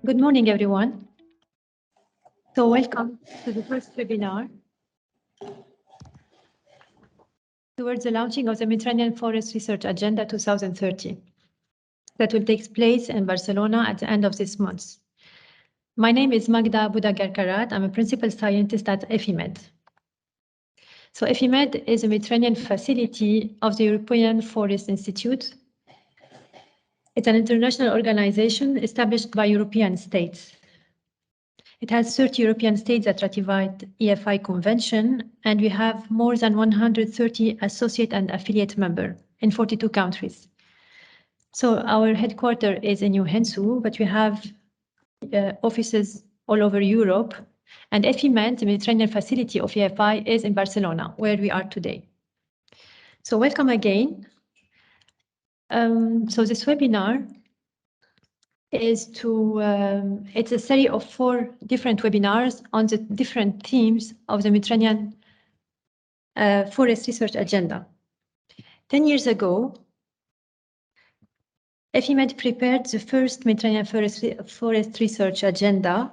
Good morning, everyone. So welcome to the first webinar towards the launching of the Mediterranean Forest Research Agenda 2030 that will take place in Barcelona at the end of this month. My name is Magda Budagarkarat. I'm a principal scientist at EFIMED. So EFIMED is a Mediterranean facility of the European Forest Institute. It's an international organization established by European states. It has 30 European states that ratified EFI Convention, and we have more than 130 associate and affiliate members in 42 countries. So our headquarters is in Joensuu, but we have offices all over Europe, and EFIMED, the Mediterranean facility of EFI, is in Barcelona, where we are today. So welcome again. So this webinar is it's a series of 4 different webinars on the different themes of the Mediterranean Forest Research Agenda. 10 years ago, EFIMED prepared the first Mediterranean Forest Research Agenda,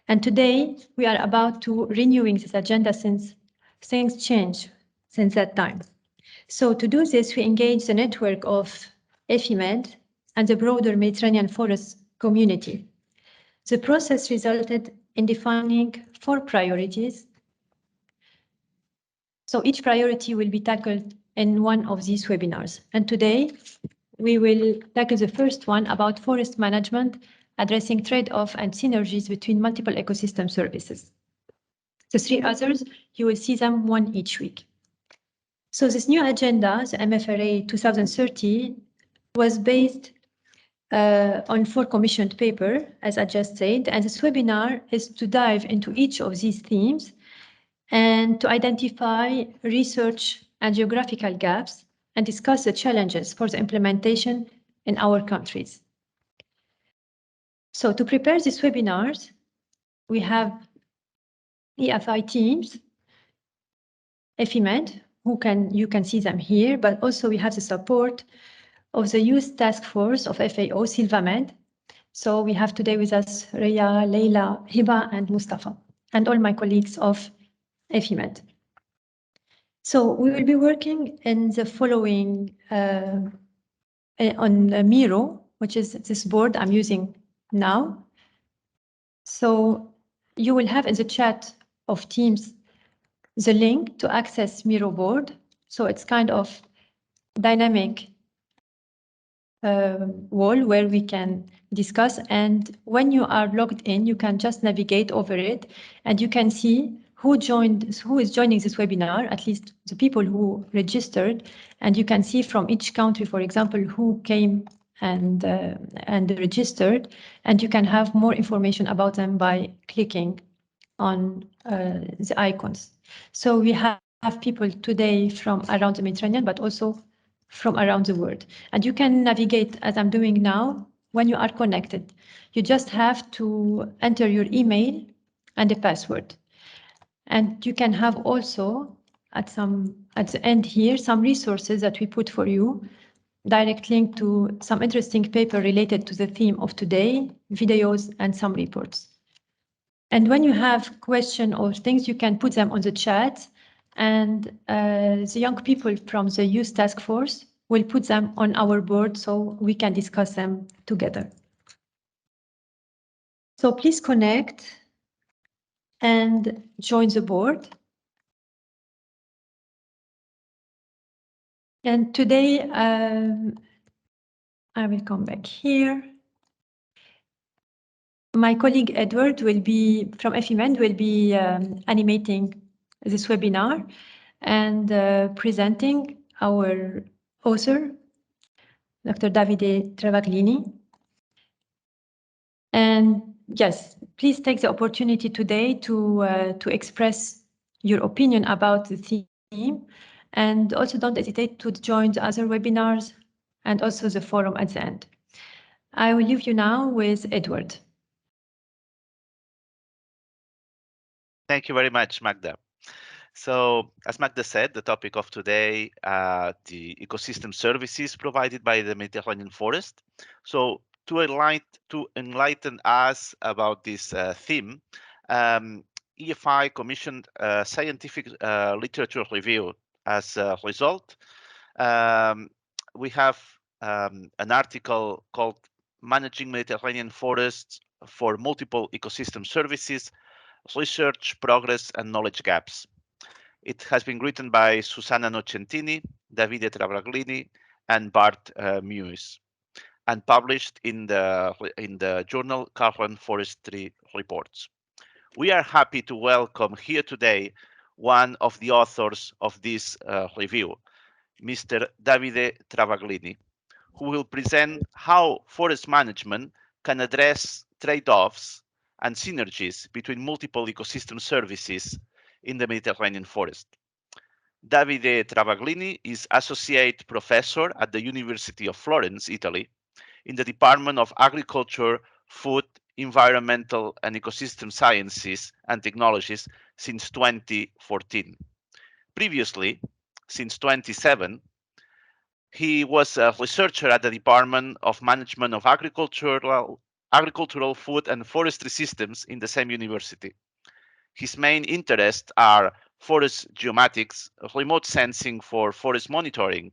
and today we are about to renewing this agenda since things change since that time. So to do this, we engage the network of EFIMED and the broader Mediterranean forest community. The process resulted in defining 4 priorities. So each priority will be tackled in one of these webinars. And today, we will tackle the first one about forest management, addressing trade-off and synergies between multiple ecosystem services. The 3 others, you will see them one each week. So this new agenda, the MFRA 2030, was based on 4 commissioned papers, as I just said, and this webinar is to dive into each of these themes and to identify research and geographical gaps and discuss the challenges for the implementation in our countries. So to prepare these webinars, we have EFI teams, EFIMED, you can see them here, but also we have the support of the Youth Task Force of FAO, SylvaMed. So we have today with us Rhea, Leila, Hiba, and Mustafa, and all my colleagues of EFIMED. So we will be working in the following on Miro, which is this board I'm using now. So you will have in the chat of Teams the link to access Miro board. So it's kind of dynamic wall where we can discuss, and when you are logged in, you can just navigate over it and you can see who is joining this webinar, at least the people who registered, and you can see from each country, for example, who came and registered, and you can have more information about them by clicking on the icons. So we have people today from around the Mediterranean, but also from around the world. And you can navigate, as I'm doing now, when you are connected. You just have to enter your email and a password. And you can have also, at the end here, some resources that we put for you, direct link to some interesting paper related to the theme of today, videos, and some reports. And when you have questions or things, you can put them on the chat, and the young people from the Youth Task Force will put them on our board so we can discuss them together. So please connect and join the board. And today, I will come back here. My colleague Edward will be from EFIMED, will be animating this webinar and presenting our author, Dr. Davide Travaglini. And yes, please take the opportunity today to express your opinion about the theme, and also don't hesitate to join the other webinars and also the forum at the end. I will leave you now with Edward. Thank you very much, Magda. So, as Magda said, the topic of today, the ecosystem services provided by the Mediterranean forest. So, To enlighten us about this theme, EFI commissioned a scientific literature review. As a result, we have an article called Managing Mediterranean Forests for Multiple Ecosystem Services, Research Progress and Knowledge Gaps. It has been written by Susanna Nocentini, Davide Travaglini, and Bart Mewes, and published in the journal Carbon Forestry Reports. We are happy to welcome here today one of the authors of this review, Mr. Davide Travaglini, who will present how forest management can address trade-offs and synergies between multiple ecosystem services in the Mediterranean forest. Davide Travaglini is Associate Professor at the University of Florence, Italy, in the Department of Agriculture, Food, Environmental and Ecosystem Sciences and Technologies since 2014. Previously, since 2007, he was a researcher at the Department of Management of Agricultural, Food and Forestry Systems in the same university. His main interests are forest geomatics, remote sensing for forest monitoring,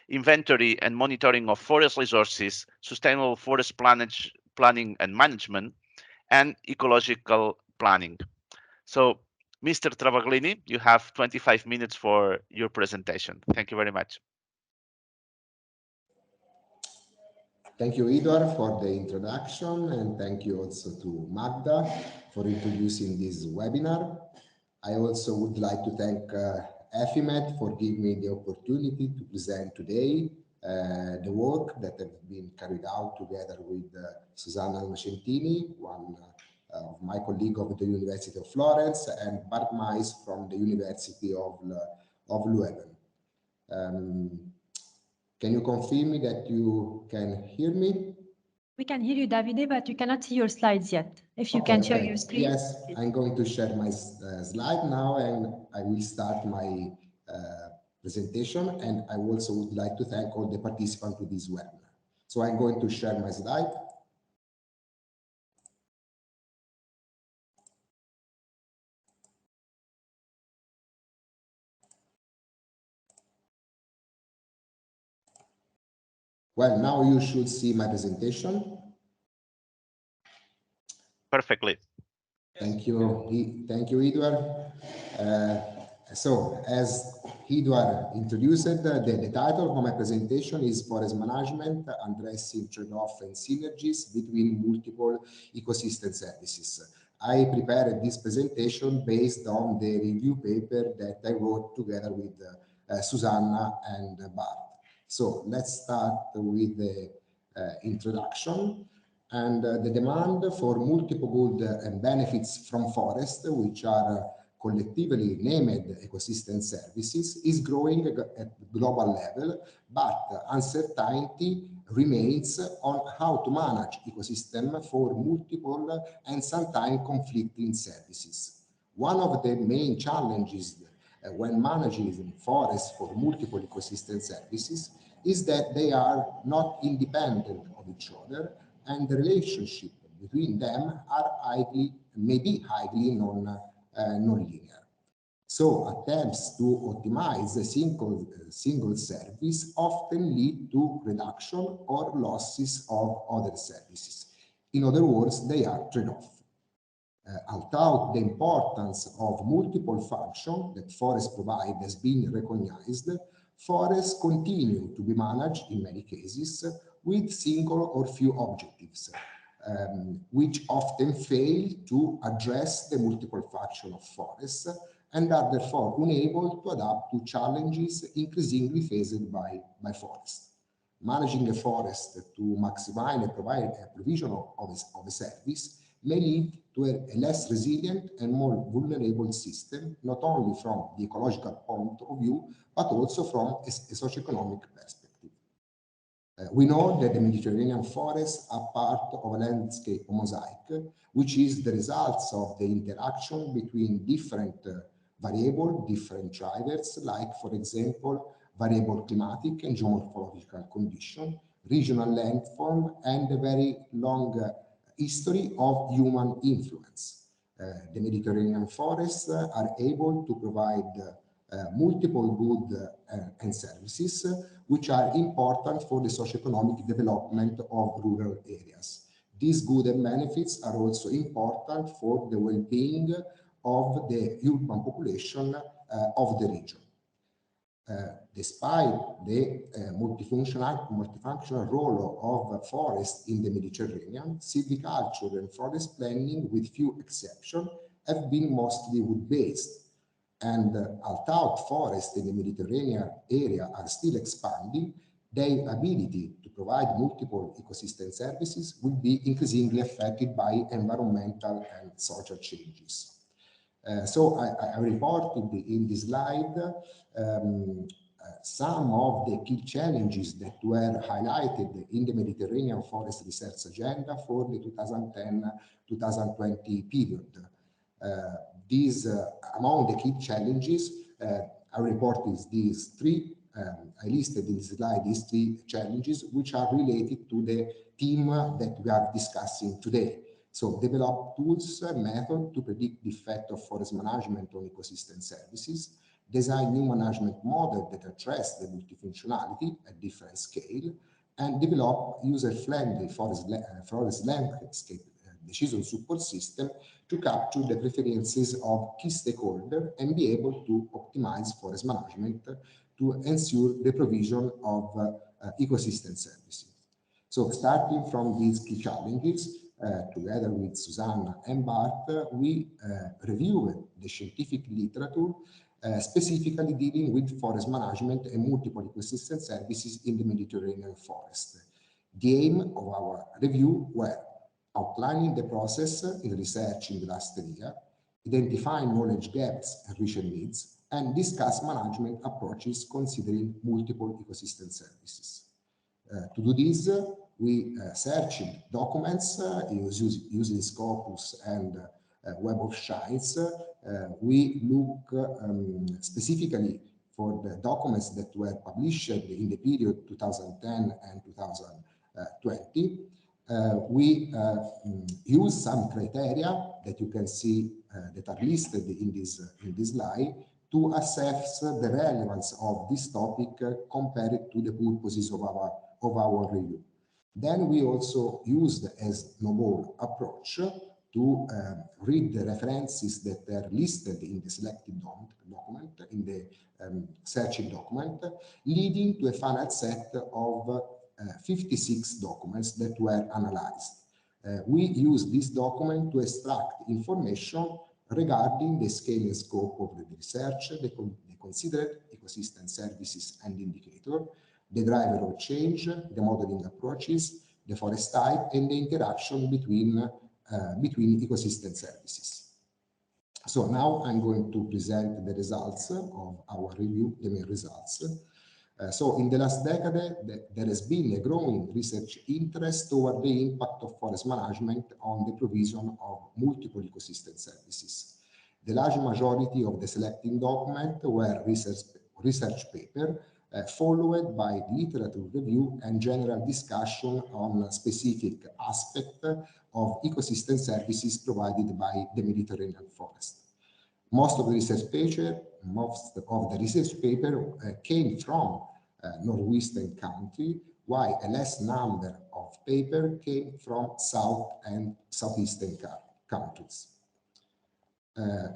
inventory and monitoring of forest resources, sustainable forest planning and management, and ecological planning. So, Mr. Travaglini, you have 25 minutes for your presentation. Thank you very much. Thank you, Edward, for the introduction, and thank you also to Magda for introducing this webinar. I also would like to thank EFIMED for giving me the opportunity to present today the work that has been carried out together with Susanna Nocentini, one of my colleagues of the University of Florence, and Bart Mewes from the University of Leuven. Can you confirm me that you can hear me? We can hear you, Davide, but you cannot see your slides yet. If you can share your screen. Yes, I'm going to share my slide now, and I will start my presentation. And I also would like to thank all the participants to this webinar. So I'm going to share my slide. Well, now you should see my presentation. Perfectly. Thank you, Edward. So, as Edward introduced, the title of my presentation is Forest Management, Addressing Trade-off and Synergies Between Multiple Ecosystem Services. I prepared this presentation based on the review paper that I wrote together with Susanna and Bart. So let's start with the introduction. And the demand for multiple goods and benefits from forests, which are collectively named ecosystem services, is growing at global level, but uncertainty remains on how to manage ecosystem for multiple and sometimes conflicting services. One of the main challenges when managing forests for multiple ecosystem services is that they are not independent of each other, and the relationship between them may be highly non-linear. So attempts to optimize a single service often lead to reduction or losses of other services. In other words, they are trade-off. Although the importance of multiple functions that forests provide has been recognized, forests continue to be managed in many cases with single or few objectives, which often fail to address the multiple function of forests and are therefore unable to adapt to challenges increasingly faced by forests. Managing a forest to maximize and provide a provision of a service may lead to a less resilient and more vulnerable system, not only from the ecological point of view, but also from a socioeconomic perspective. We know that the Mediterranean forests are part of a landscape mosaic, which is the results of the interaction between different variables, different drivers, like, for example, variable climatic and geomorphological condition, regional landform, and a very long history of human influence. The Mediterranean forests are able to provide multiple goods and services which are important for the socio-economic development of rural areas. These goods and benefits are also important for the well-being of the urban population of the region. Despite the multifunctional role of forests in the Mediterranean, silviculture and forest planning, with few exceptions, have been mostly wood-based. And although forests in the Mediterranean area are still expanding, their ability to provide multiple ecosystem services will be increasingly affected by environmental and social changes. So I reported in this slide some of the key challenges that were highlighted in the Mediterranean Forest Research Agenda for the 2010-2020 period. Among the key challenges, I reported these three. I listed in this slide these three challenges, which are related to the theme that we are discussing today. So develop tools and methods to predict the effect of forest management on ecosystem services, design new management models that address the multifunctionality at different scale, and develop user-friendly forest landscape decision support system to capture the preferences of key stakeholders and be able to optimize forest management to ensure the provision of ecosystem services. So starting from these key challenges, together with Susanna and Bart, we reviewed the scientific literature specifically dealing with forest management and multiple ecosystem services in the Mediterranean forest. The aim of our review were outlining the process in research in the last year, identifying knowledge gaps and research needs, and discuss management approaches considering multiple ecosystem services. To do this, we searched documents using Scopus and Web of Science. We look specifically for the documents that were published in the period 2010 and 2020. We use some criteria that you can see that are listed in this slide to assess the relevance of this topic compared to the purposes of our review. Then we also used a snowball approach to read the references that are listed in the selected document, in the searching document, leading to a final set of 56 documents that were analyzed. We used this document to extract information regarding the scale and scope of the research, the considered ecosystem services and indicator, the driver of change, the modeling approaches, the forest type, and the interaction between ecosystem services. So now I'm going to present the results of our review, the main results. So in the last decade, there has been a growing research interest toward the impact of forest management on the provision of multiple ecosystem services. The large majority of the selecting documents were research papers, followed by literature review and general discussion on specific aspects of ecosystem services provided by the Mediterranean forest. Most of the research paper came from northeastern country, while a less number of paper came from south and southeastern countries.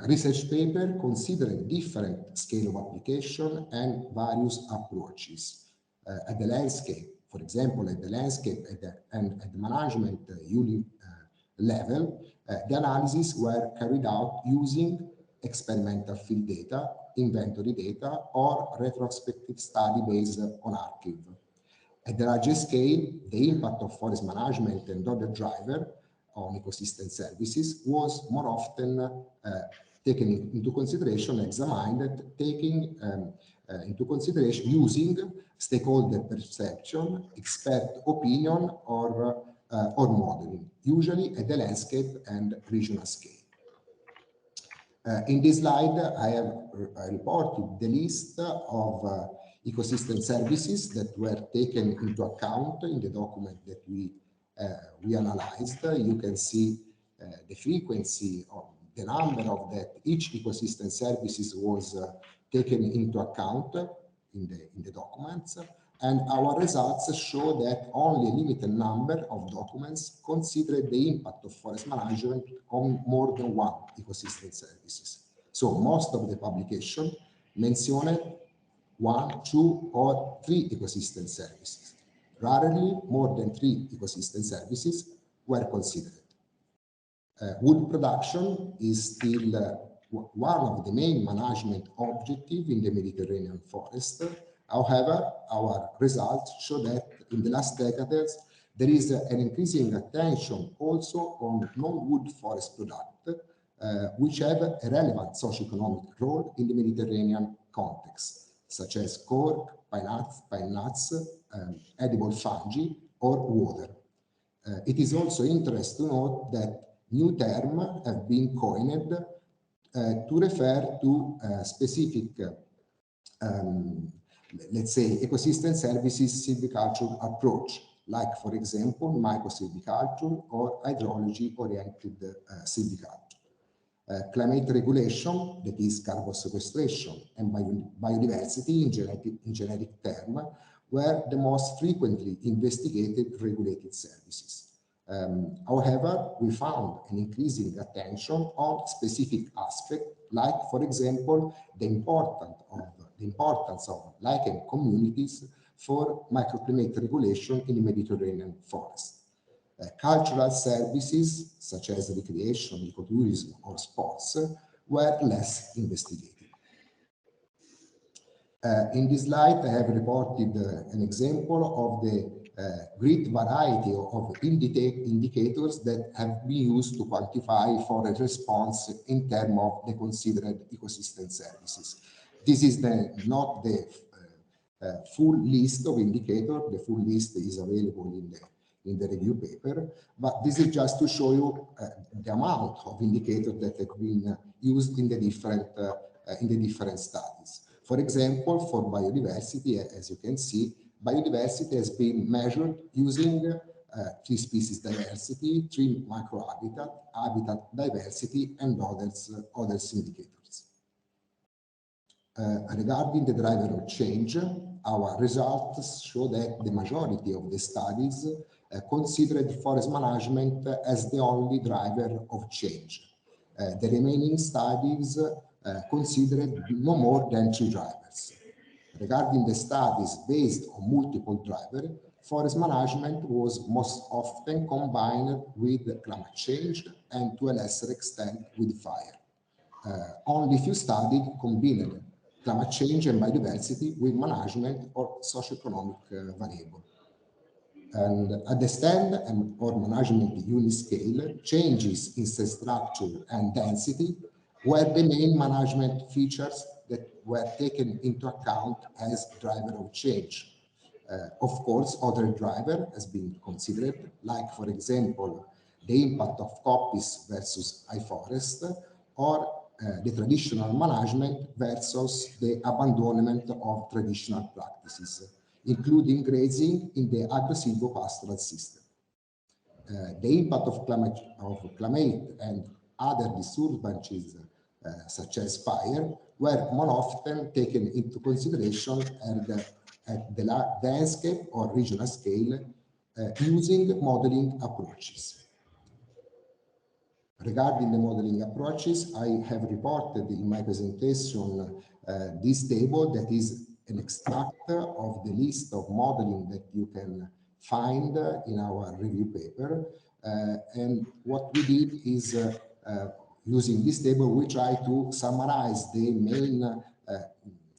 Research paper considering different scale of application and various approaches. At the landscape, for example, at the landscape and at the management unit level, the analyses were carried out using experimental field data, inventory data, or retrospective study based on archive. At the larger scale, the impact of forest management and other drivers on ecosystem services was more often taken into consideration, examined, taking into consideration using stakeholder perception, expert opinion, or modeling, usually at the landscape and regional scale. In this slide, I have reported the list of ecosystem services that were taken into account in the document that we analyzed. You can see the frequency of the number of that each ecosystem services was taken into account in the documents, and our results show that only a limited number of documents considered the impact of forest management on more than one ecosystem services. So most of the publication mentioned 1, 2, or 3 ecosystem services. Rarely more than 3 ecosystem services were considered. Wood production is still one of the main management objectives in the Mediterranean forest. However, our results show that in the last decades, there is an increasing attention also on non-wood forest products, which have a relevant socioeconomic role in the Mediterranean context, such as cork, pine nuts, edible fungi, or water. It is also interesting to note that new terms have been coined to refer to specific, let's say, ecosystem services silviculture approach, like, for example, microsilviculture or hydrology-oriented silviculture. Climate regulation, that is carbon sequestration, and biodiversity in generic terms, were the most frequently investigated regulated services. However, we found an increasing attention on specific aspects, like, for example, the importance of lichen communities for microclimate regulation in the Mediterranean forest. Cultural services, such as recreation, ecotourism, or sports, were less investigated. In this slide, I have reported an example of the great variety of indicators that have been used to quantify forest response in terms of the considered ecosystem services. This is not the full list of indicators. The full list is available in the review paper, but this is just to show you the amount of indicators that have been used in the different studies. For example, for biodiversity, as you can see, biodiversity has been measured using 3 species diversity, 3 microhabitat, habitat diversity, and other indicators. Regarding the driver of change, our results show that the majority of the studies considered forest management as the only driver of change. The remaining studies considered no more than 3 drivers. Regarding the studies based on multiple drivers, forest management was most often combined with climate change and, to a lesser extent, with fire. Only few studies combined climate change and biodiversity with management or socioeconomic variable. And at the stand or management unit scale, changes in cell structure and density were the main management features that were taken into account as driver of change. Of course, other driver has been considered, like, for example, the impact of copies versus high forest, or the traditional management versus the abandonment of traditional practices, including grazing in the agro-silvopastoral system. The impact of climate and other disturbances, such as fire, were more often taken into consideration at the landscape or regional scale using modeling approaches. Regarding the modeling approaches, I have reported in my presentation this table that is an extract of the list of modeling that you can find in our review paper. And what we did is, using this table, we try to summarize the main,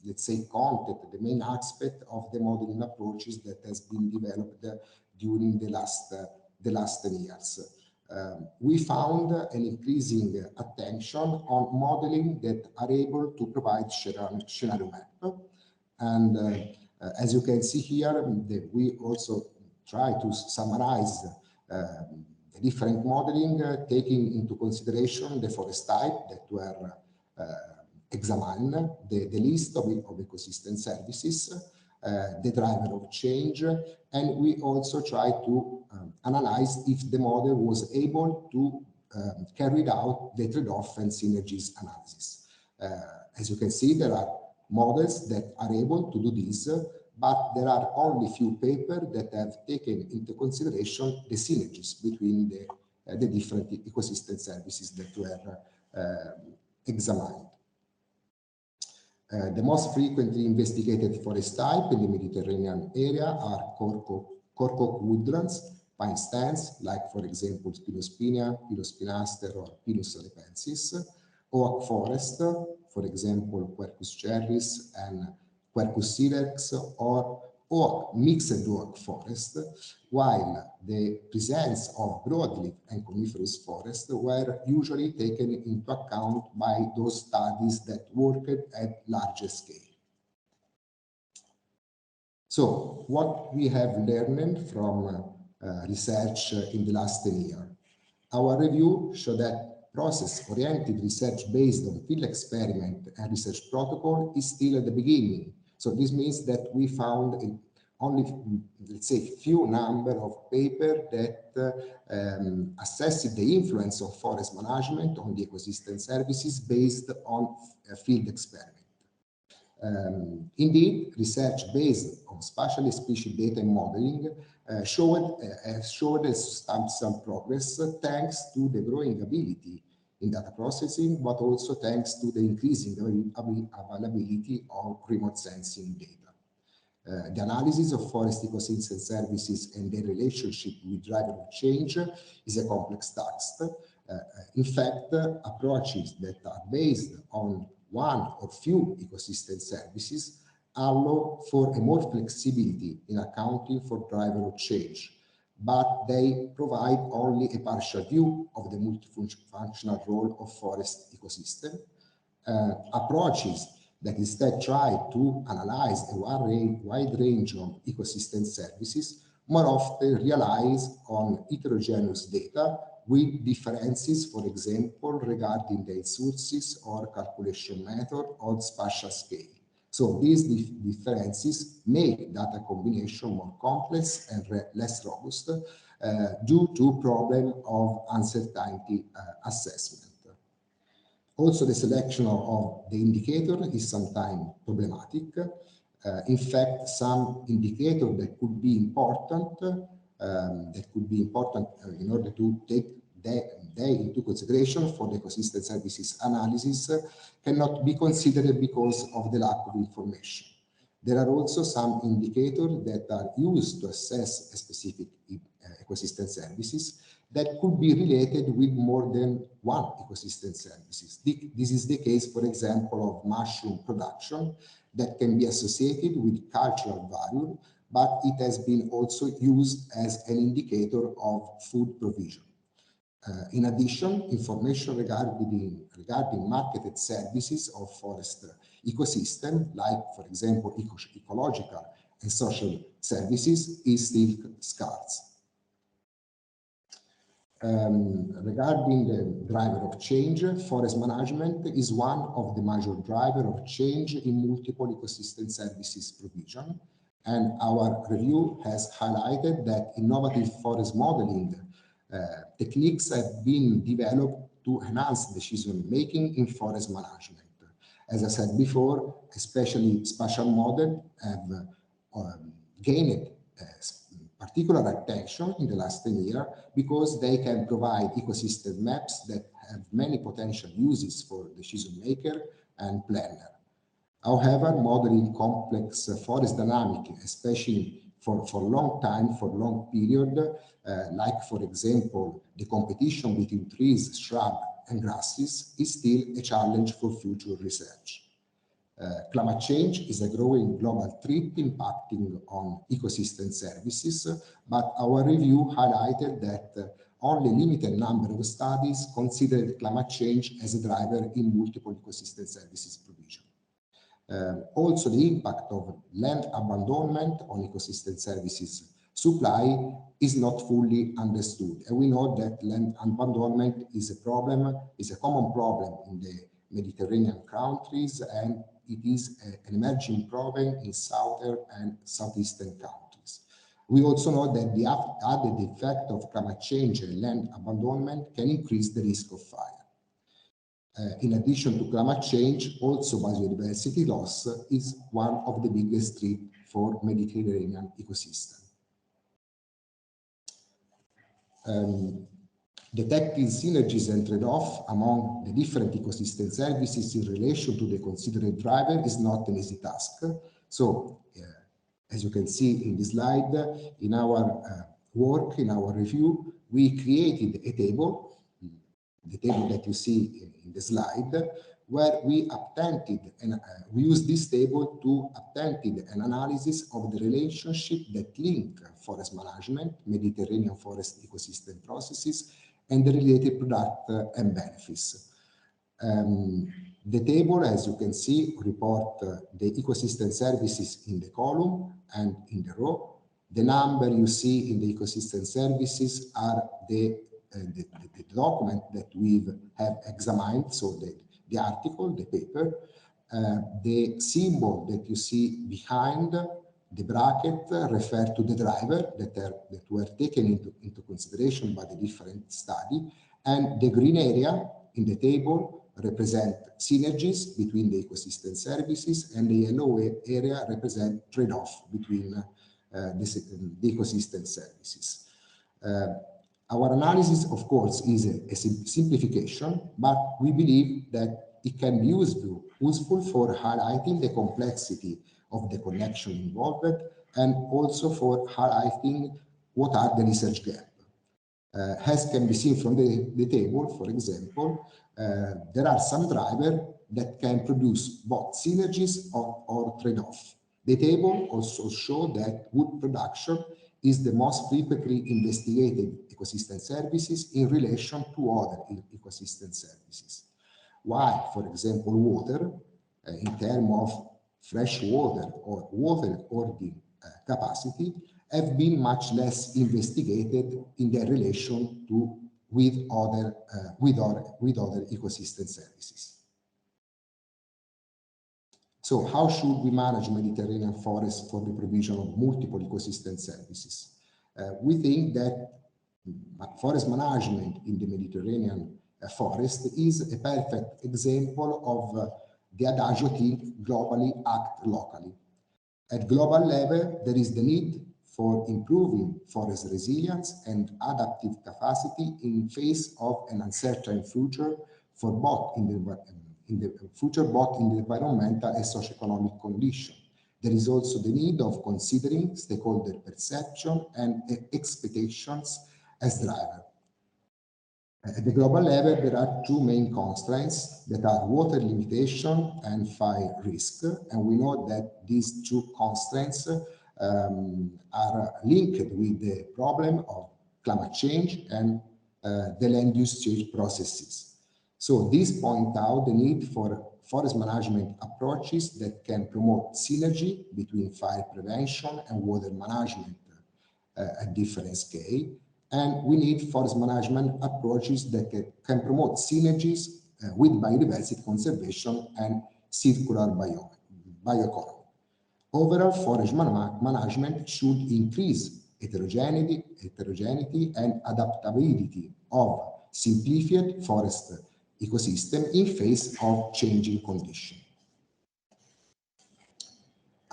let's say, content, the main aspect of the modeling approaches that has been developed during the last 10 years. We found an increasing attention on modeling that are able to provide scenario map. And as you can see here, we also try to summarize the different modeling, taking into consideration the forest type that were examined, the list of ecosystem services, the driver of change, and we also try to analyze if the model was able to carry out the trade-off and synergies analysis. As you can see, there are models that are able to do this, but there are only few papers that have taken into consideration the synergies between the different ecosystem services that were examined. The most frequently investigated forest type in the Mediterranean area are cork woodlands, pine stands, like for example Pinus pinea, Pinus pinaster, or Pinus lepensis, oak forest, for example Quercus cherris and Quercus silex, or mixed oak forest, while the presence of broadleaf and coniferous forest were usually taken into account by those studies that worked at larger scale. So, what we have learned from research in the last 10 years? Our review showed that process-oriented research based on field experiment and research protocol is still at the beginning. So this means that we found only, let's say, few number of papers that assessed the influence of forest management on the ecosystem services based on field experiment. Indeed, research based on spatial species data and modeling showed a substantial progress thanks to the growing ability in data processing, but also thanks to the increasing availability of remote sensing data. The analysis of forest ecosystem services and their relationship with driver of change is a complex task. In fact, approaches that are based on one or few ecosystem services allow for a more flexibility in accounting for driver of change, but they provide only a partial view of the multifunctional role of forest ecosystem. Approaches that instead try to analyze a wide range of ecosystem services more often relies on heterogeneous data with differences, for example, regarding the sources or calculation method on spatial scale. So these differences make data combination more complex and less robust due to problem of uncertainty assessment. Also, the selection of the indicator is sometimes problematic. In fact, some indicators that could be important in order to take they into consideration for the ecosystem services analysis cannot be considered because of the lack of information. There are also some indicators that are used to assess a specific ecosystem services that could be related with more than one ecosystem services. This is the case, for example, of mushroom production that can be associated with cultural value, but it has been also used as an indicator of food provision. In addition, information regarding marketed services of forest ecosystem, like, for example, ecological and social services, is still scarce. Regarding the driver of change, forest management is one of the major drivers of change in multiple ecosystem services provision, and our review has highlighted that innovative forest modeling techniques have been developed to enhance decision-making in forest management. As I said before, especially spatial models have gained particular attention in the last 10 years because they can provide ecosystem maps that have many potential uses for decision maker and planner. However, modeling complex forest dynamic, especially for long time, for long period, like for example, the competition between trees, shrubs, and grasses is still a challenge for future research. Climate change is a growing global threat impacting on ecosystem services, but our review highlighted that only a limited number of studies considered climate change as a driver in multiple ecosystem services provision. Also, the impact of land abandonment on ecosystem services supply is not fully understood. And we know that land abandonment is a common problem in the Mediterranean countries and it is an emerging problem in southern and southeastern countries. We also know that the added effect of climate change and land abandonment can increase the risk of fire. In addition to climate change, also biodiversity loss is one of the biggest threats for Mediterranean ecosystem. Detecting synergies and trade-off among the different ecosystem services in relation to the considered driver is not an easy task. So, as you can see in this slide, in our work, in our review, we created a table, the table that you see in the slide, where we attempted, and we used this table to attempt an analysis of the relationship that link forest management, Mediterranean forest ecosystem processes, and the related product and benefits. The table, as you can see, report the ecosystem services in the column and in the row. The number you see in the ecosystem services are the document that we have examined, so the article, the paper. The symbol that you see behind the bracket refer to the driver that were taken into consideration by the different study, and the green area in the table represent synergies between the ecosystem services, and the yellow area represent trade-off between the ecosystem services. Our analysis, of course, is a simplification, but we believe that it can be useful for highlighting the complexity of the connection involved, and also for highlighting what are the research gaps. As can be seen from the table, for example, there are some drivers that can produce both synergies or trade-off. The table also shows that wood production is the most frequently investigated ecosystem services in relation to other ecosystem services. While, for example, water, in terms of fresh water or water hoarding capacity, have been much less investigated in their relation to with other ecosystem services. So how should we manage Mediterranean forests for the provision of multiple ecosystem services? We think that forest management in the Mediterranean forest is a perfect example of the adagio think globally, act locally. At global level, there is the need for improving forest resilience and adaptive capacity in face of an uncertain future for both in the environmental and socioeconomic condition. There is also the need of considering stakeholder perception and expectations as driver. At the global level, there are two main constraints that are water limitation and fire risk, and we know that these two constraints are linked with the problem of climate change and the land use change processes. So this point out the need for forest management approaches that can promote synergy between fire prevention and water management at different scale. And we need forest management approaches that can promote synergies with biodiversity conservation and circular bioeconomy. Overall, forest management should increase heterogeneity and adaptability of simplified forest ecosystem in face of changing conditions.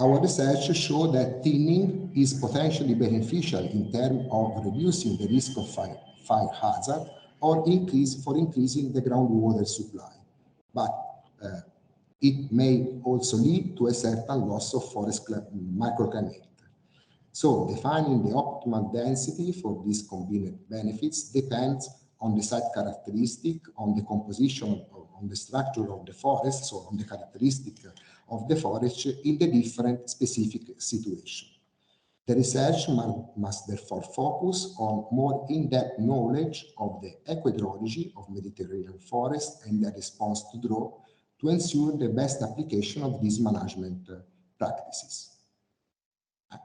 Our research shows that thinning is potentially beneficial in terms of reducing the risk of fire hazard or increasing the groundwater supply, but it may also lead to a certain loss of forest microclimate. So defining the optimal density for these combined benefits depends on the site characteristic, on the composition, on the structure of the forest, so on the characteristic of the forest in the different specific situations. The research must therefore focus on more in-depth knowledge of the ecodrology of Mediterranean forests and their response to drought to ensure the best application of these management practices.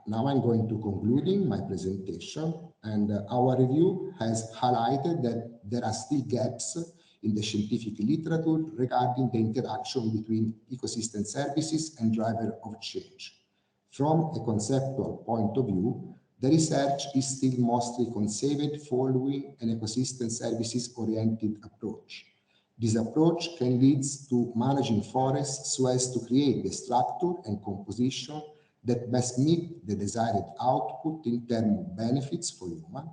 Now I'm going to concluding my presentation, and our review has highlighted that there are still gaps in the scientific literature regarding the interaction between ecosystem services and driver of change. From a conceptual point of view, the research is still mostly conceived following an ecosystem services-oriented approach. This approach can lead to managing forests so as to create the structure and composition that best meet the desired output in terms of benefits for humans.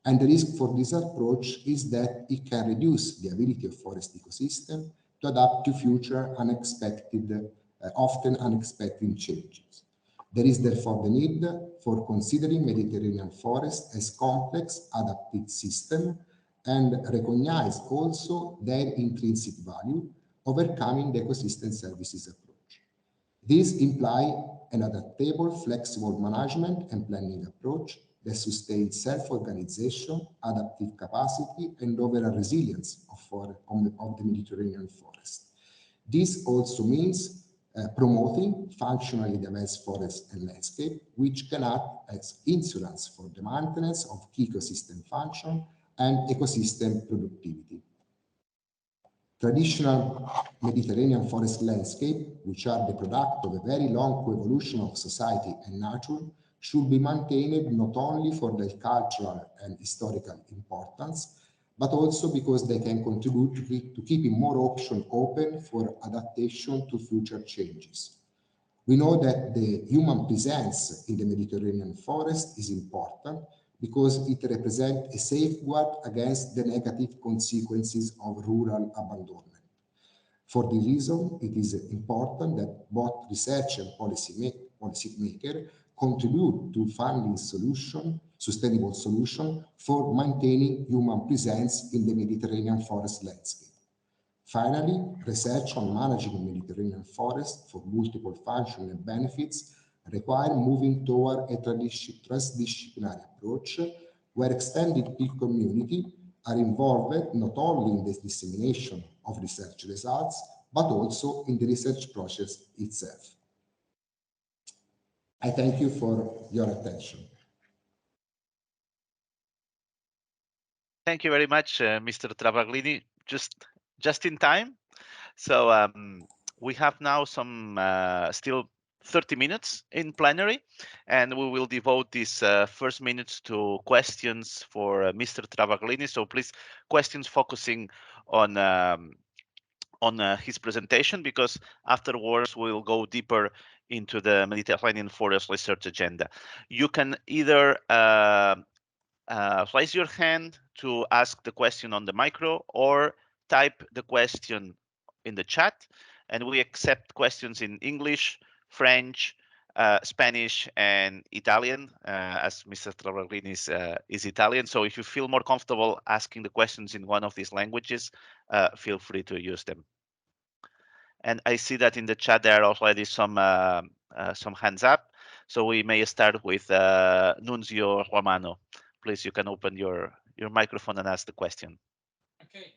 And the risk for this approach is that it can reduce the ability of forest ecosystem to adapt to future unexpected, often unexpected changes. There is therefore the need for considering Mediterranean forests as complex adaptive systems and recognize also their intrinsic value, overcoming the ecosystem services approach. This implies an adaptable, flexible management and planning approach that sustains self-organization, adaptive capacity, and overall resilience of the Mediterranean forest. This also means promoting functionally diverse forests and landscape, which can act as insurance for the maintenance of key ecosystem function and ecosystem productivity. Traditional Mediterranean forest landscape, which are the product of a very long coevolution of society and nature, should be maintained not only for their cultural and historical importance, but also because they can contribute to keeping more options open for adaptation to future changes. We know that the human presence in the Mediterranean forest is important because it represents a safeguard against the negative consequences of rural abandonment. For this reason, it is important that both research and policymakers contribute to finding sustainable solutions for maintaining human presence in the Mediterranean forest landscape. Finally, research on managing Mediterranean forests for multiple functions and benefits require moving toward a transdisciplinary approach where extended peer community are involved not only in the dissemination of research results, but also in the research process itself. I thank you for your attention. Thank you very much, Mr. Travaglini. Just in time. So we have now some still 30 minutes in plenary, and we will devote these first minutes to questions for Mr. Travaglini. So please, questions focusing on his presentation, because afterwards we'll go deeper into the Mediterranean forest research agenda. You can either raise your hand to ask the question on the micro, or type the question in the chat, and we accept questions in English, French, Spanish, and Italian, as Mr. Travaglini is Italian. So if you feel more comfortable asking the questions in one of these languages, feel free to use them. And I see that in the chat there are already some hands up. So we may start with Nunzio Romano. Please, you can open your microphone and ask the question. Okay,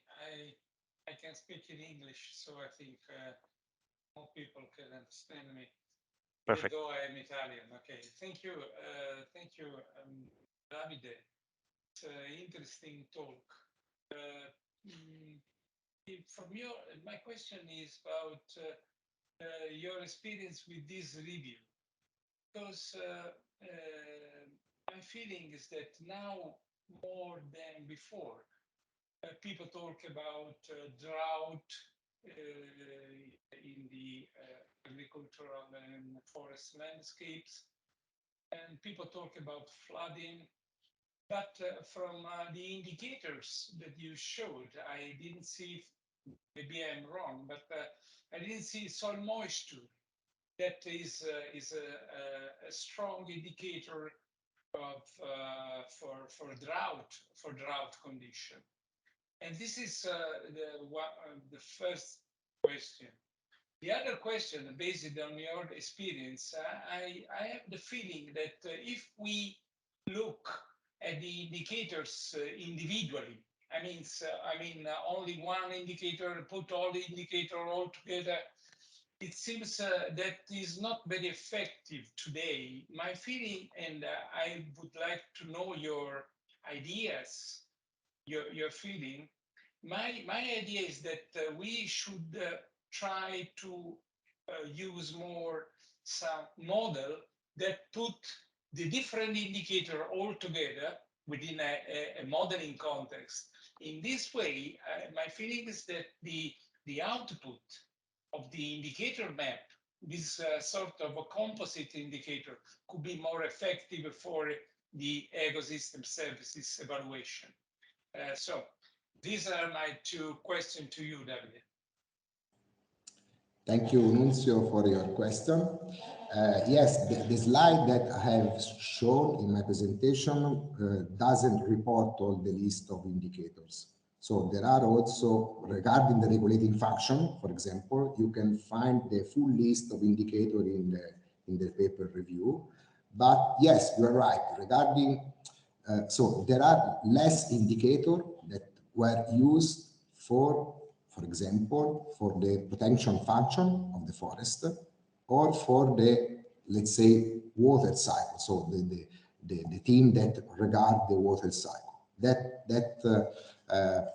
I can speak in English, so I think more people can understand me. Perfect. Though I am Italian. Okay, thank you, Davide. It's an interesting talk. My question is about your experience with this review, because my feeling is that now more than before, people talk about drought in the agricultural and forest landscapes, and people talk about flooding. But from the indicators that you showed, I didn't see, maybe I'm wrong, but I didn't see soil moisture. That is a strong indicator of for drought condition. And this is the first question. The other question, based on your experience, I have the feeling that if we look at the indicators individually, I mean, only one indicator, put all the indicators all together, it seems that is not very effective today. My feeling, and I would like to know your ideas, your feeling, my idea is that we should try to use more some model that put the different indicator all together within a modeling context. In this way, my feeling is that the output of the indicator map, this sort of a composite indicator, could be more effective for the ecosystem services evaluation. So these are my two questions to you, Davide. Thank you, Nunzio, for your question. Yes, the slide that I have shown in my presentation doesn't report all the list of indicators. So there are also, regarding the regulating function, for example, you can find the full list of indicators in the paper review. But yes, you are right. Regarding, so there are less indicators that were used for example, for the protection function of the forest, or for the, let's say, water cycle. So the team that regard the water cycle. That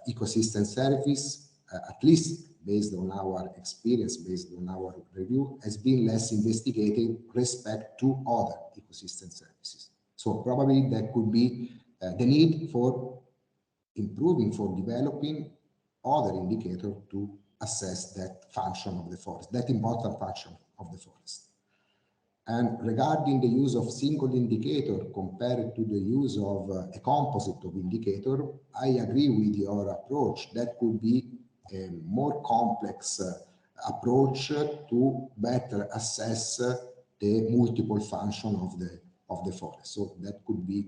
ecosystem service, at least based on our experience, based on our review, has been less investigated respect to other ecosystem services. So probably that could be the need for improving, for developing other indicator to assess that function of the forest, that important function of the forest. And regarding the use of single indicator compared to the use of a composite of indicator, I agree with your approach. That could be a more complex approach to better assess the multiple function of the forest. So that could be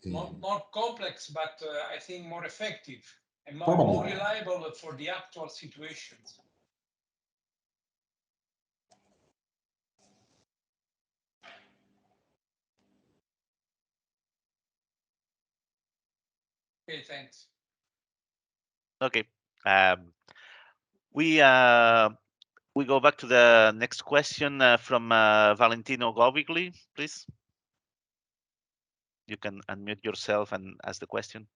more complex, but I think more effective and more reliable for the actual situations. Okay, thanks. Okay. We go back to the next question from Valentino Govigli, please. You can unmute yourself and ask the question.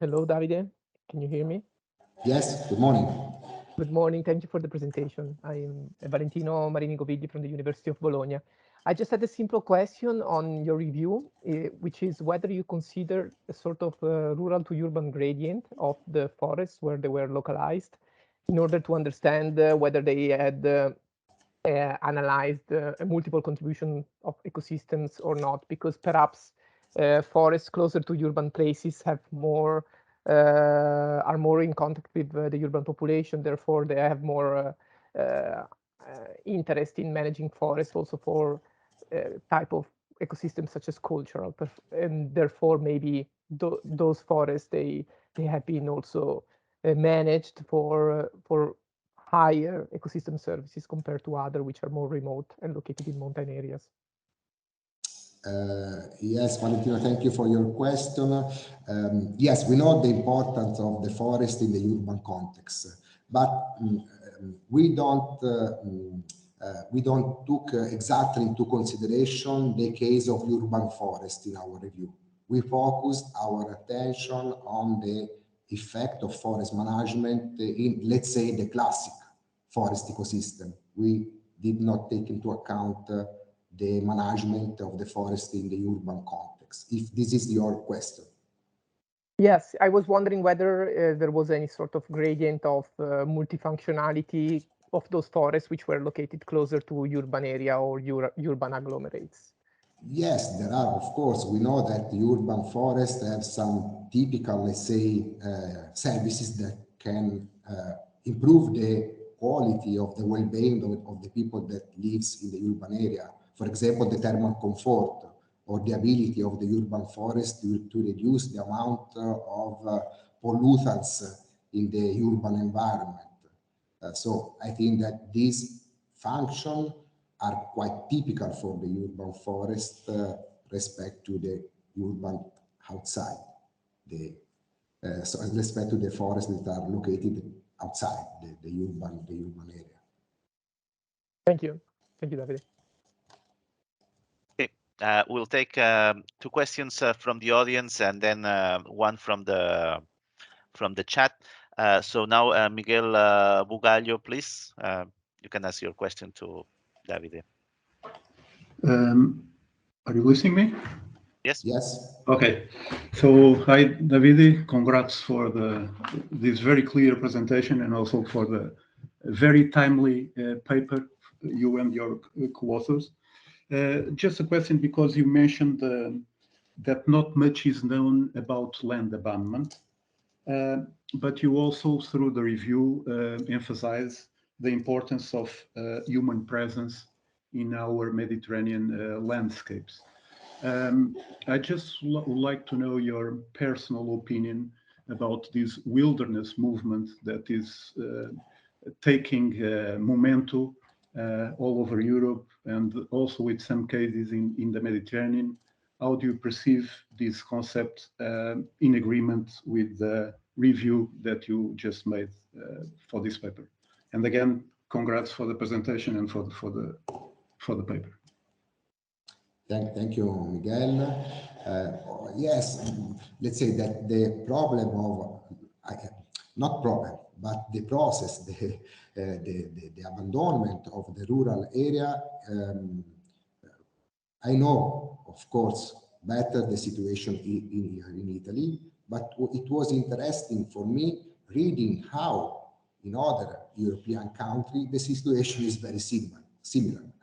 Hello, Davide. Can you hear me? Yes, good morning. Good morning. Thank you for the presentation. I'm Valentino Marini Govigli from the University of Bologna. I just had a simple question on your review, which is whether you consider a sort of rural to urban gradient of the forests where they were localized in order to understand whether they had analyzed a multiple contribution of ecosystems or not, because perhaps forests closer to urban places have more are more in contact with the urban population, therefore they have more interest in managing forests also for type of ecosystems such as cultural, and therefore maybe those forests they have been also managed for higher ecosystem services compared to other which are more remote and located in mountain areas. Yes, Valentino, thank you for your question. Yes, we know the importance of the forest in the urban context, but we don't took exactly into consideration the case of urban forest in our review. We focused our attention on the effect of forest management in, let's say, the classic forest ecosystem. We did not take into account the management of the forest in the urban context, if this is your question. Yes, I was wondering whether there was any sort of gradient of multifunctionality of those forests which were located closer to urban area or urban agglomerates. Yes, there are, of course. We know that the urban forests have some typical, let's say, services that can improve the quality of the well-being of the people that lives in the urban area. For example, the thermal comfort or the ability of the urban forest to reduce the amount of pollutants in the urban environment. So I think that these functions are quite typical for the urban forest respect to the urban outside, so respect to the forests that are located outside the urban area. Thank you, Davide. Okay, we'll take two questions from the audience and then one from the the chat. So now, Miguel Bugallo, please, you can ask your question to Davide. Are you listening me? Yes. Yes. Okay. So hi, Davide. Congrats for this very clear presentation and also for the very timely paper you and your co-authors. Just a question, because you mentioned that not much is known about land abandonment, but you also, through the review, emphasize the importance of human presence in our Mediterranean landscapes. I just would like to know your personal opinion about this wilderness movement that is taking momentum all over Europe and also with some cases in the Mediterranean. How do you perceive this concept in agreement with the review that you just made for this paper? And again, congrats for the presentation and for the paper. Thank you, Miguel. Yes, let's say that the problem of, not problem, but the process, the abandonment of the rural area, I know, of course, better the situation in Italy, but it was interesting for me reading how in other European countries the situation is very similar.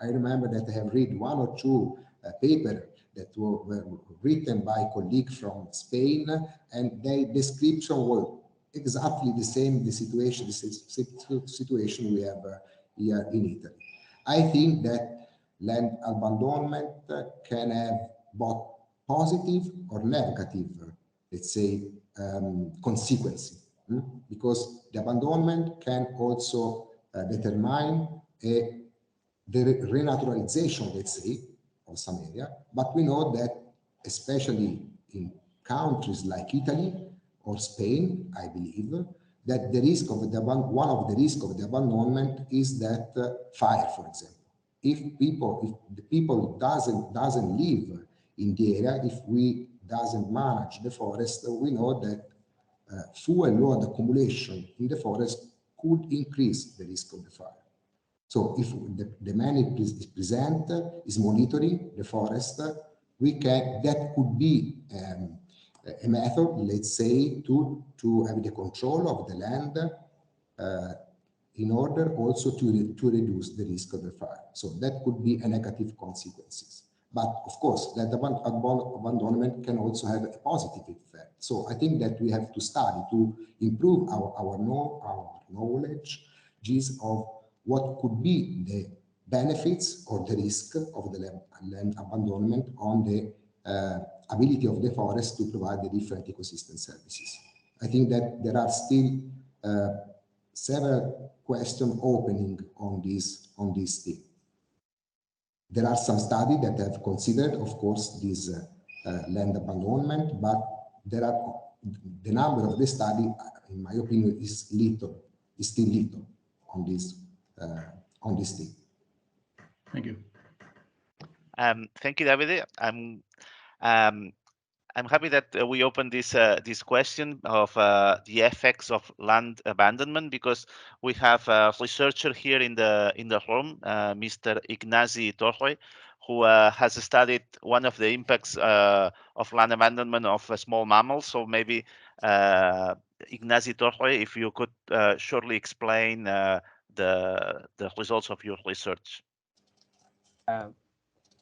I remember that I have read one or two papers that were written by colleagues from Spain, and their description was exactly the same, the situation we have here in Italy. I think that land abandonment can have both positive or negative, let's say, consequences, because the abandonment can also determine the renaturalization, let's say, of some area. But we know that, especially in countries like Italy or Spain, I believe, that the risk of one of the risks of the abandonment is that fire, for example. If the people doesn't live in the area, if we doesn't manage the forest, we know that fuel load accumulation in the forest could increase the risk of the fire. So if the man is present, is monitoring the forest, that could be a method, let's say, to have the control of the land in order also to reduce the risk of the fire. So that could be a negative consequences. But of course, that abandonment can also have a positive effect. So I think that we have to study to improve our knowledge of what could be the benefits or the risk of the land abandonment on the ability of the forest to provide the different ecosystem services. I think that there are still several questions opening on this thing. There are some studies that have considered, of course, this land abandonment, but the number of the study, in my opinion, is still little on this thing. Thank you. Thank you, Davide. I'm happy that we opened this question of the effects of land abandonment, because we have a researcher here in the room, Mr. Ignasi Torre, who has studied one of the impacts of land abandonment of small mammals. So maybe Ignasi Torre, if you could shortly explain the results of your research.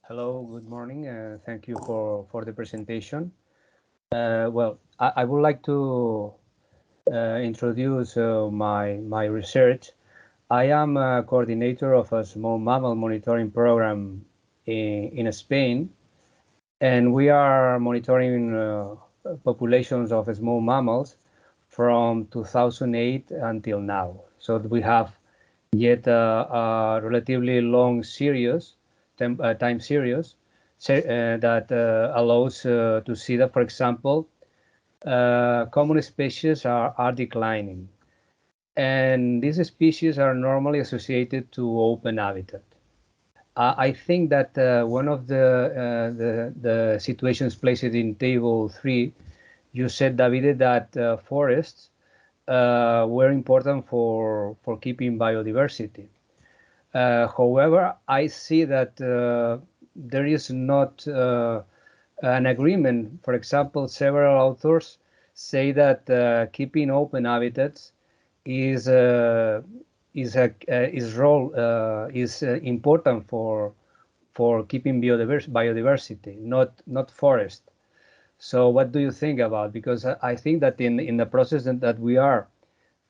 Hello, good morning. Thank you for the presentation. Well, I would like to introduce my research. I am a coordinator of a small mammal monitoring program in Spain, and we are monitoring populations of small mammals from 2008 until now. So we have yet a relatively long time series that allows to see that, for example, common species are declining, and these species are normally associated to open habitat. I think that one of the situations placed in table 3, you said, Davide, that forests were important for keeping biodiversity. However, I see that there is not an agreement. For example, several authors say that keeping open habitats is important for keeping biodiversity, not forest. So what do you think about? Because I think that in the process that we are,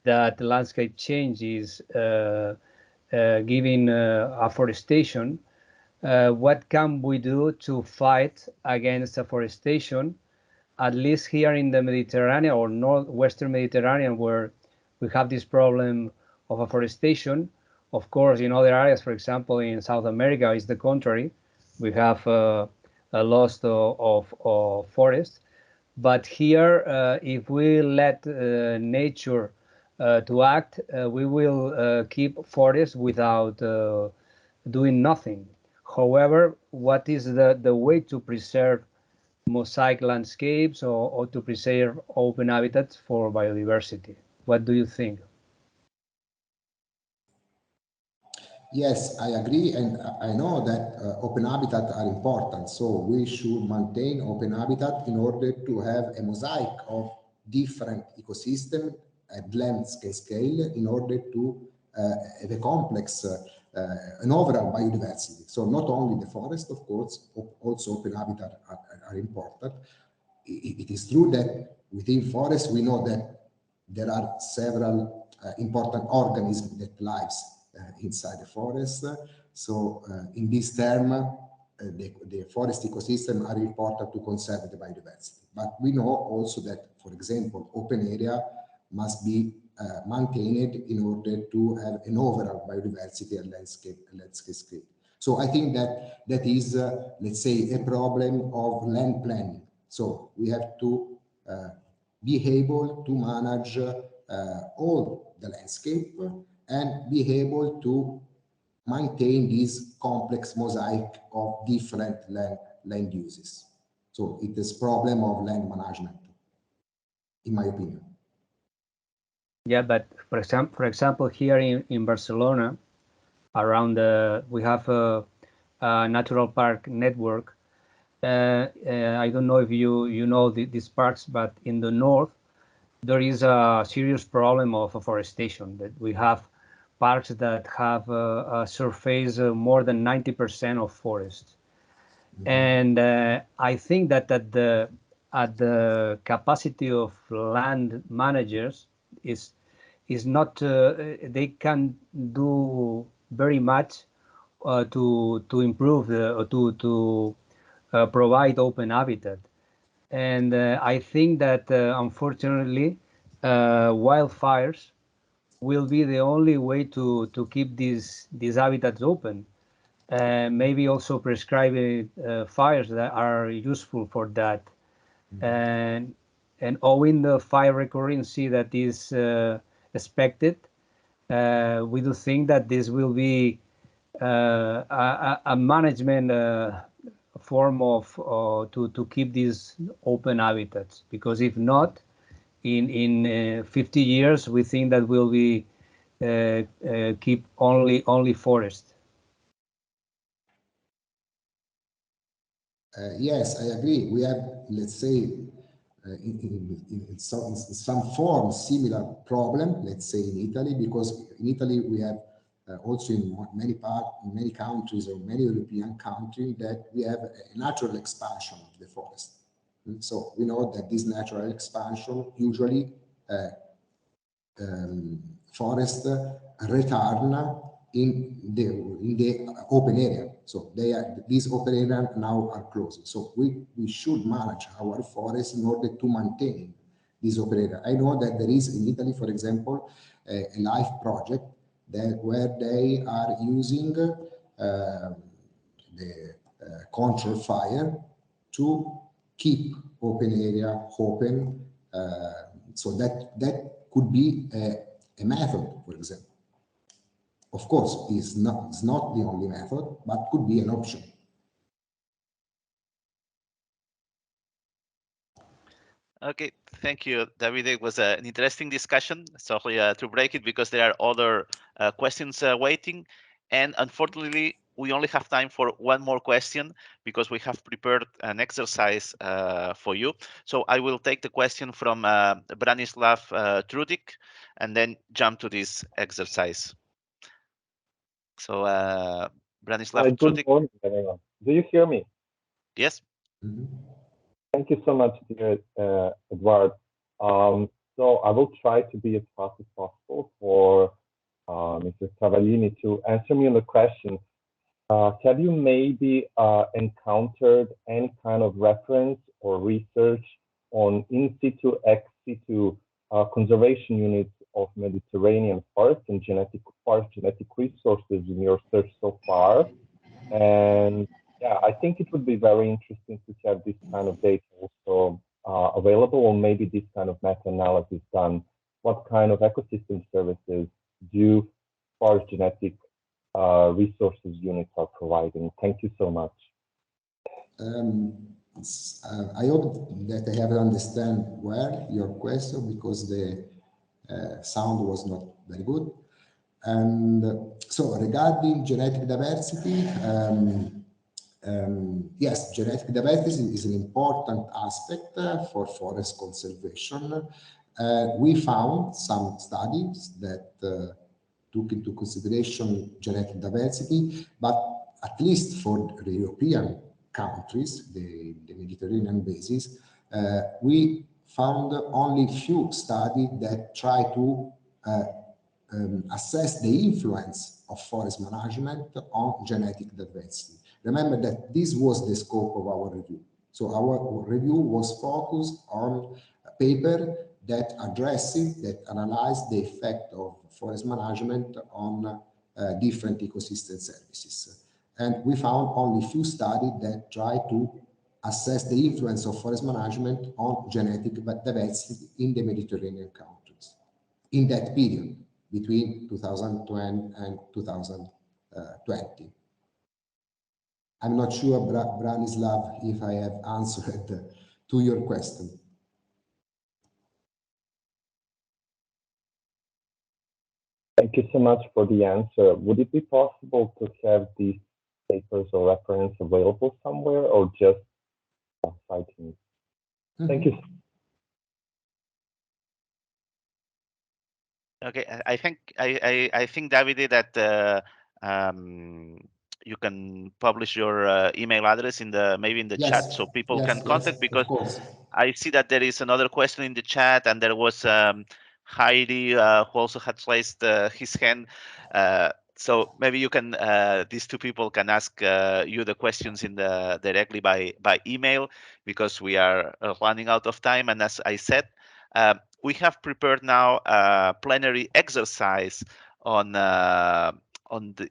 that landscape change is giving afforestation. What can we do to fight against afforestation, at least here in the Mediterranean or northwestern Mediterranean, where we have this problem of afforestation? Of course, in other areas, for example, in South America, is the contrary. We have a loss of forest. But here, if we let nature to act, we will keep forests without doing nothing. However, what is the way to preserve mosaic landscapes or to preserve open habitats for biodiversity? What do you think? Yes, I agree, and I know that open habitat are important, so we should maintain open habitat in order to have a mosaic of different ecosystems at landscape scale in order to have a complex, an overall biodiversity. So not only the forest, of course, also open habitat are important. It is true that within forest we know that there are several important organisms that lives inside the forest. So in this term, the forest ecosystem are important to conserve the biodiversity. But we know also that, for example, open area must be maintained in order to have an overall biodiversity and landscape scale. So I think that that is, let's say, a problem of land planning. So we have to be able to manage all the landscape and be able to maintain this complex mosaic of different land uses. So it is a problem of land management, in my opinion. Yeah, but for example, here in Barcelona, around we have a natural park network. I don't know if you know these parks, but in the north, there is a serious problem of afforestation. That we have parks that have a surface more than 90% of forest. Mm-hmm. And I think that at the capacity of land managers is not they can do very much to improve to provide open habitat. And I think that unfortunately wildfires will be the only way to keep these habitats open. Maybe also prescribing fires that are useful for that. Mm-hmm. And owing the fire recurrency that is expected, we do think that this will be a management form of to keep these open habitats, because if not, in 50 years we think that we'll be keep only forest. Yes, I agree. We have, let's say, in some form similar problem, let's say in Italy, because in Italy we have also in many countries or many European countries that we have a natural expansion of the forest. So we know that this natural expansion usually forest return in the open area. So these open areas now are closed. So we should manage our forests in order to maintain this open area. I know that there is in Italy, for example, a life project where they are using the control fire to keep open area open. So that could be a method, for example. Of course, it's not the only method, but could be an option. Okay, thank you, David. It was an interesting discussion. Sorry to break it because there are other questions waiting. And unfortunately, we only have time for one more question because we have prepared an exercise for you. So I will take the question from Branislav Trudik and then jump to this exercise. So Branislav Good Trudik. morning, everyone. Do you hear me? Yes. Thank you so much, dear Edward. So I will try to be as fast as possible for Mr. Cavallini to answer me on the question. Have you maybe encountered any kind of reference or research on in situ, ex situ conservation units of Mediterranean forests and genetic resources in your search so far? And yeah, I think it would be very interesting to have this kind of data also available, or maybe this kind of meta-analysis done. What kind of ecosystem services do forest genetic resources units are providing? Thank you so much. I hope that I have understand well your question because the sound was not very good. And so regarding genetic diversity, yes, genetic diversity is an important aspect for forest conservation. We found some studies that took into consideration genetic diversity, but at least for the European countries, the Mediterranean basin, we found only few studies that try to assess the influence of forest management on genetic diversity. Remember that this was the scope of our review. So our review was focused on a paper that analyzed the effect of forest management on different ecosystem services. And we found only few studies that try to assess the influence of forest management on genetic diversity in the Mediterranean countries in that period between 2020 and 2020. I'm not sure, Branislav, if I have answered to your question. Thank you so much for the answer. Would it be possible to have these papers or reference available somewhere, or just citing? Thank you. Okay, I think Davide, that you can publish your email address in the chat so people can contact, because I see that there is another question in the chat, and there was Heidi who also had raised his hand. So maybe you can these two people can ask you the questions in the directly by email, because we are running out of time. And as I said, we have prepared now a plenary exercise on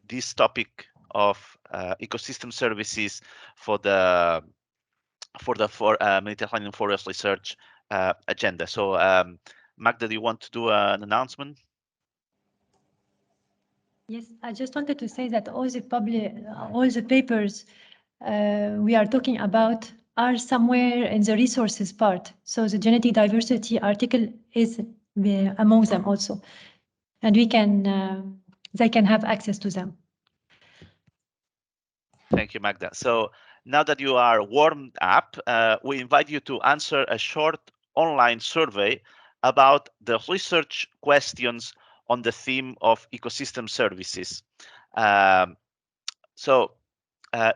this topic of ecosystem services for the Mediterranean forest research agenda. So Magda, do you want to do an announcement? Yes, I just wanted to say that all the papers we are talking about are somewhere in the resources part. So the genetic diversity article is among them also, and we can they can have access to them. Thank you, Magda. So now that you are warmed up, we invite you to answer a short online survey about the research questions on the theme of ecosystem services. So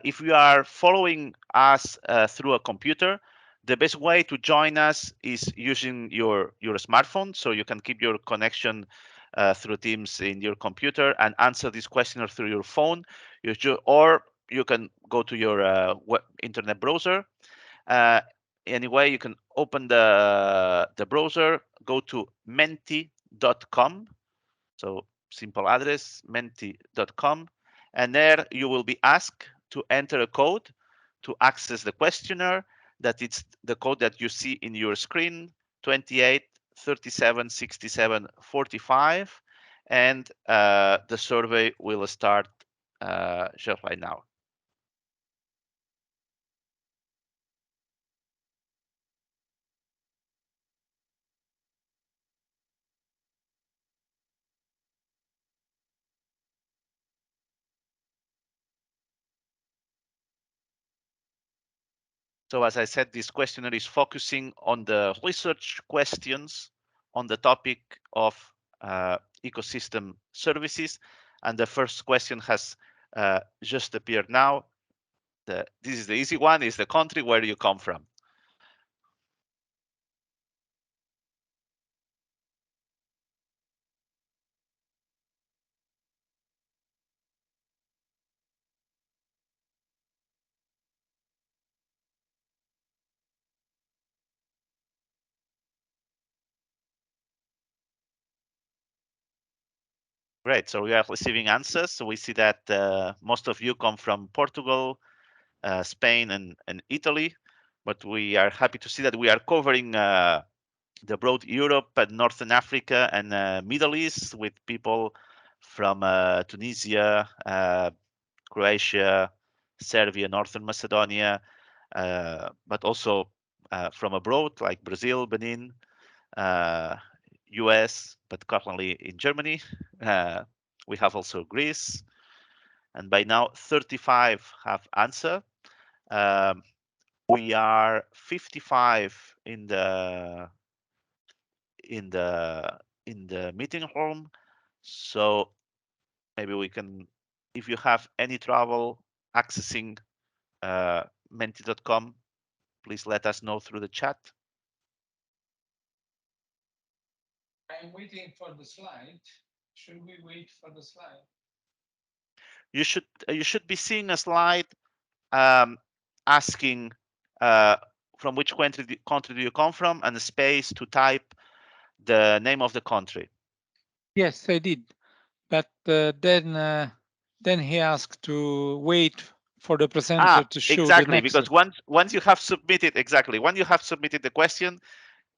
if you are following us through a computer, the best way to join us is using your smartphone. So you can keep your connection through Teams in your computer and answer this question through your phone, or you can go to your internet browser. Anyway, you can open the browser, go to menti.com. So simple address, menti.com. And there you will be asked to enter a code to access the questionnaire. That it's the code that you see in your screen, 28 37 67 45. And the survey will start just right now. So as I said, this questionnaire is focusing on the research questions on the topic of ecosystem services. And the first question has just appeared now. This is the easy one, is the country where you come from. Great, so we are receiving answers. So we see that most of you come from Portugal, Spain, and Italy, but we are happy to see that we are covering the broad Europe and Northern Africa and Middle East with people from Tunisia, Croatia, Serbia, Northern Macedonia, but also from abroad like Brazil, Benin, US, but currently in Germany. We have also Greece, and by now 35 have answered. We are 55 in the meeting room, so maybe we can, if you have any trouble accessing menti.com, please let us know through the chat. I'm waiting for the slide. Should we wait for the slide? You should be seeing a slide asking from which country do you come from, and a space to type the name of the country. Yes, I did, but then he asked to wait for the presenter to show exactly, the next. because once you have submitted the question,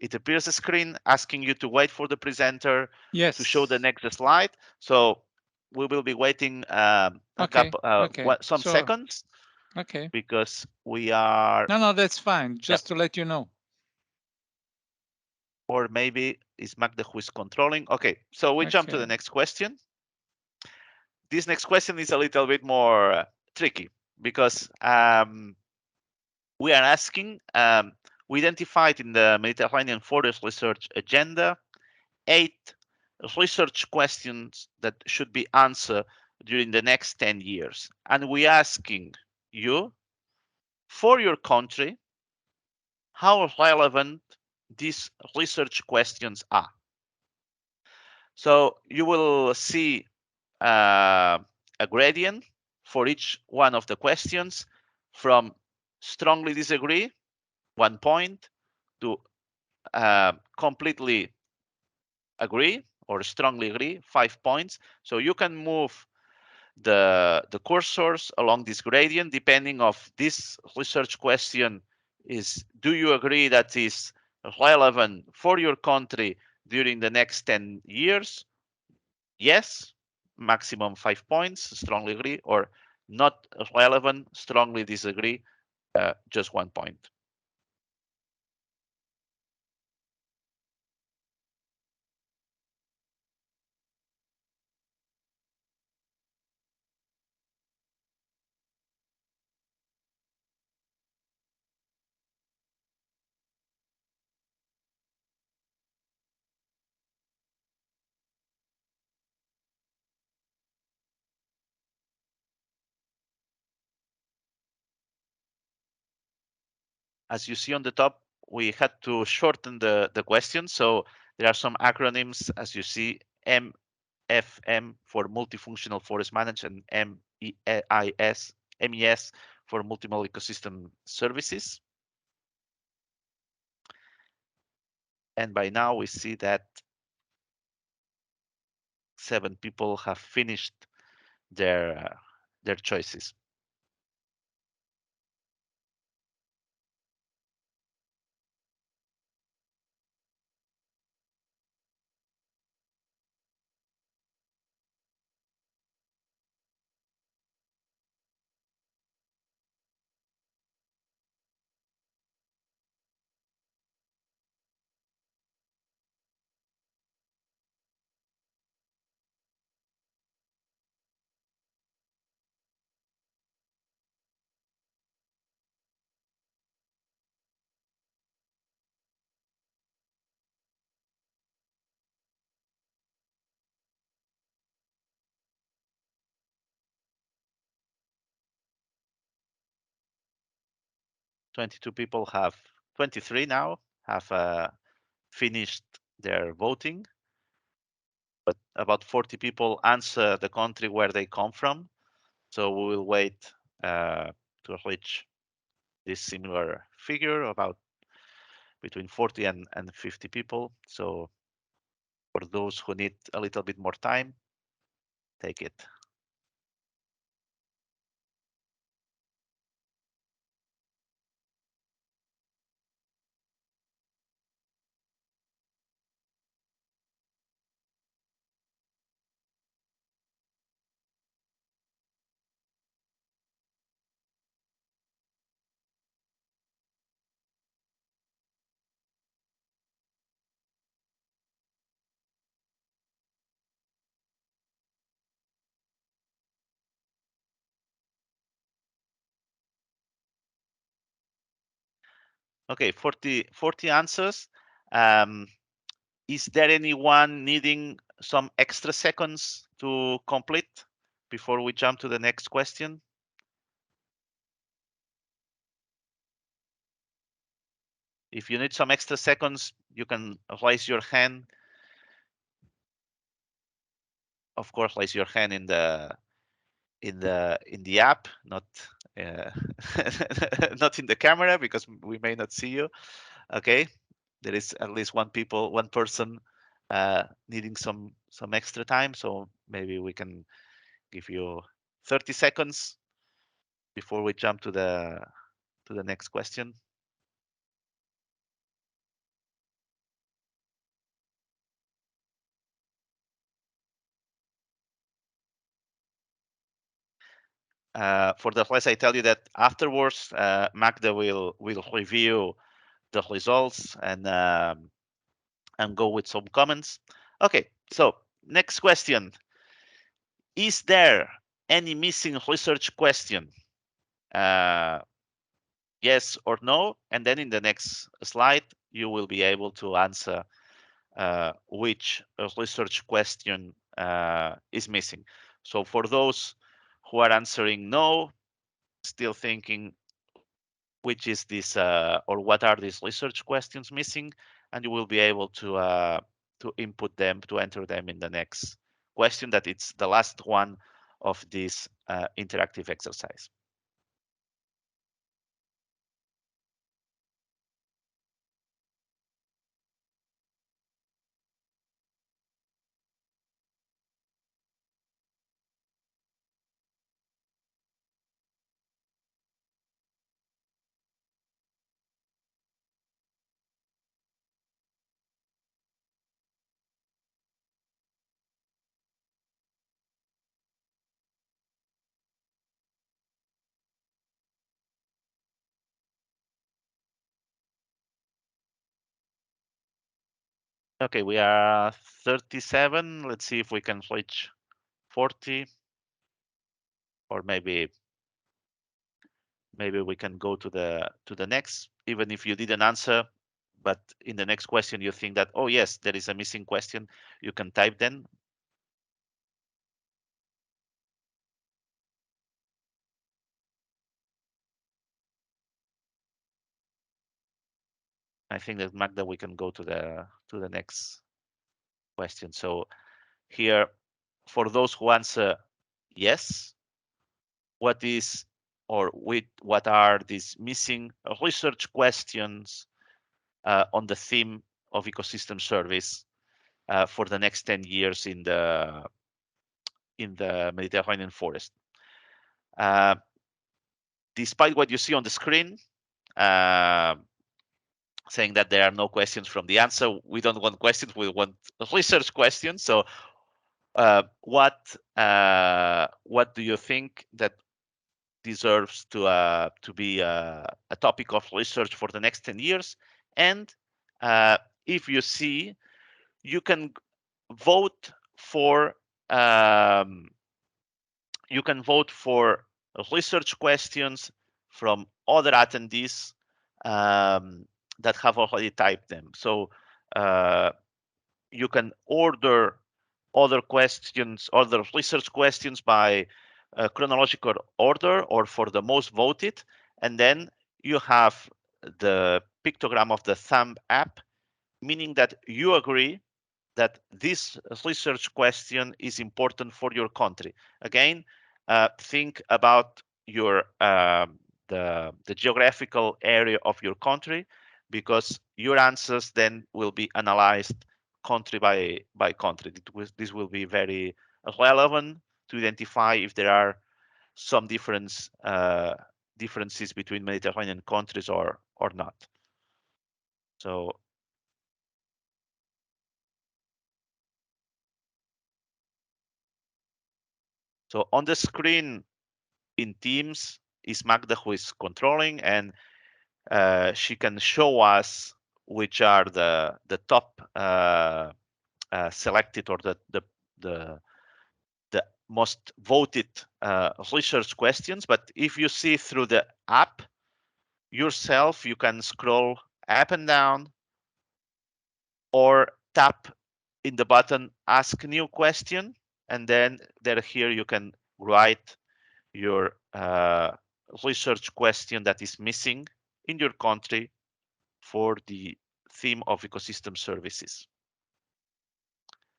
it appears a screen asking you to wait for the presenter to show the next slide. So we will be waiting some seconds. Okay. Because we are. No, that's fine. Just to let you know. Or maybe it's Magda who is controlling. Okay, so we jump to the next question. This next question is a little bit more tricky because we are asking, we identified in the Mediterranean Forest Research Agenda 8 research questions that should be answered during the next 10 years. And we're asking you, for your country, how relevant these research questions are. So you will see a gradient for each one of the questions, from strongly disagree, 1 point, to completely agree or strongly agree, 5 points. So you can move the cursors along this gradient depending of this research question is, do you agree that is relevant for your country during the next 10 years? Yes, maximum 5 points, strongly agree, or not relevant, strongly disagree, just 1 point. As you see on the top, we had to shorten the question. So there are some acronyms, as you see, MFM for multifunctional forest management, and MES for multimodal ecosystem services. And by now we see that 7 people have finished their choices. 22 people have, 23 now have finished their voting, but about 40 people answer the country where they come from. So we will wait to reach this similar figure, about between 40 and 50 people. So for those who need a little bit more time, take it. Okay, 40 answers. Is there anyone needing some extra seconds to complete before we jump to the next question? If you need some extra seconds, you can raise your hand. Of course, raise your hand in the app, not not in the camera, because we may not see you. Okay, there is at least one person needing some extra time, so maybe we can give you 30 seconds before we jump to the next question. For the rest, I tell you that afterwards, Magda will review the results and go with some comments. Okay, so next question. Is there any missing research question? Yes or no? And then in the next slide, you will be able to answer which research question is missing. So for those who are answering no, still thinking which is this or what are these research questions missing, and you will be able to input them, to enter them in the next question, that it's the last one of this interactive exercise. Okay, we are 37. Let's see if we can reach 40, or maybe we can go to the next, even if you didn't answer, but in the next question you think that, oh yes, there is a missing question, you can type then. I think that, Magda, we can go to the next question. So here, for those who answer yes, what are these missing research questions on the theme of ecosystem service for the next 10 years in the Mediterranean forest? Despite what you see on the screen, saying that there are no questions from the answer, we don't want questions, we want research questions. So what do you think that deserves to be a topic of research for the next 10 years? And if you see, you can vote for research questions from other attendees that have already typed them. So you can order other questions, other research questions by chronological order or for the most voted, and then you have the pictogram of the thumb up, meaning that you agree that this research question is important for your country. Again, think about your the geographical area of your country, because your answers then will be analyzed country by country. This will be very relevant to identify if there are some differences between Mediterranean countries or not. So on the screen in Teams is Magda, who is controlling, and she can show us which are the top selected, or the most voted research questions. But if you see through the app yourself, you can scroll up and down or tap in the button Ask New Question, and then here you can write your research question that is missing in your country for the theme of ecosystem services.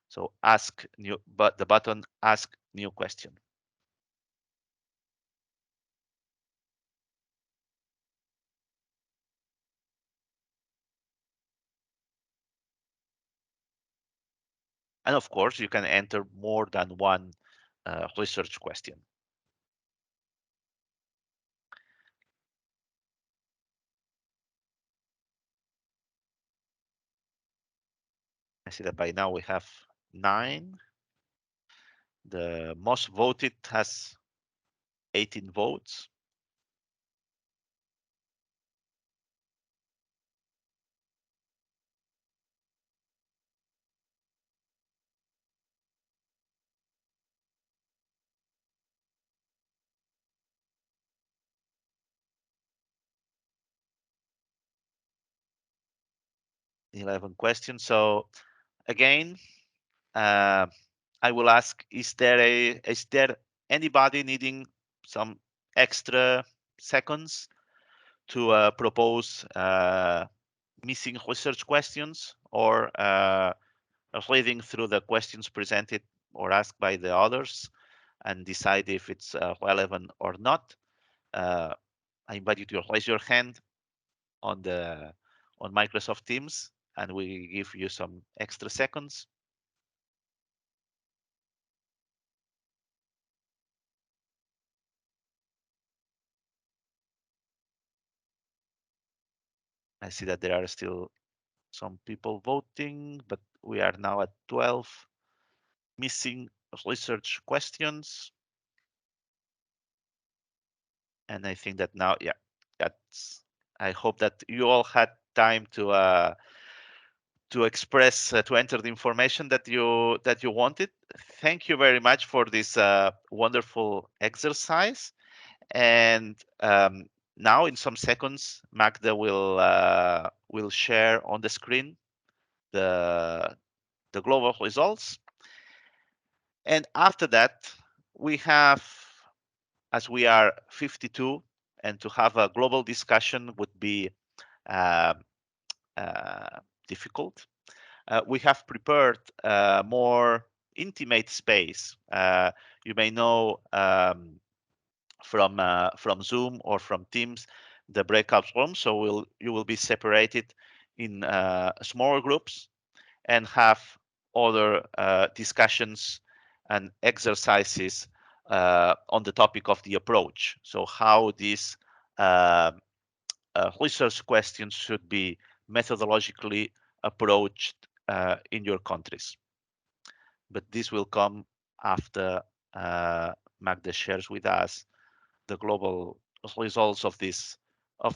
So ask new, but the button Ask New Question. And of course, you can enter more than one research question. I see that by now we have 9. The most voted has 18 votes. $11 questions. So again, I will ask: is there anybody needing some extra seconds to propose missing research questions, or reading through the questions presented or asked by the others and decide if it's relevant or not? I invite you to raise your hand on Microsoft Teams, and we give you some extra seconds. I see that there are still some people voting, but we are now at 12 missing research questions. And I think that now, yeah, I hope that you all had time to express, to enter the information that you wanted. Thank you very much for this wonderful exercise. And now, in some seconds, Magda will share on the screen the global results. And after that, we have, as we are 52, and to have a global discussion would be difficult. We have prepared a more intimate space. You may know from Zoom or from Teams the breakout room. So you will be separated in smaller groups and have other discussions and exercises on the topic of the approach. So how these research questions should be methodologically approached in your countries. But this will come after Magda shares with us the global results of this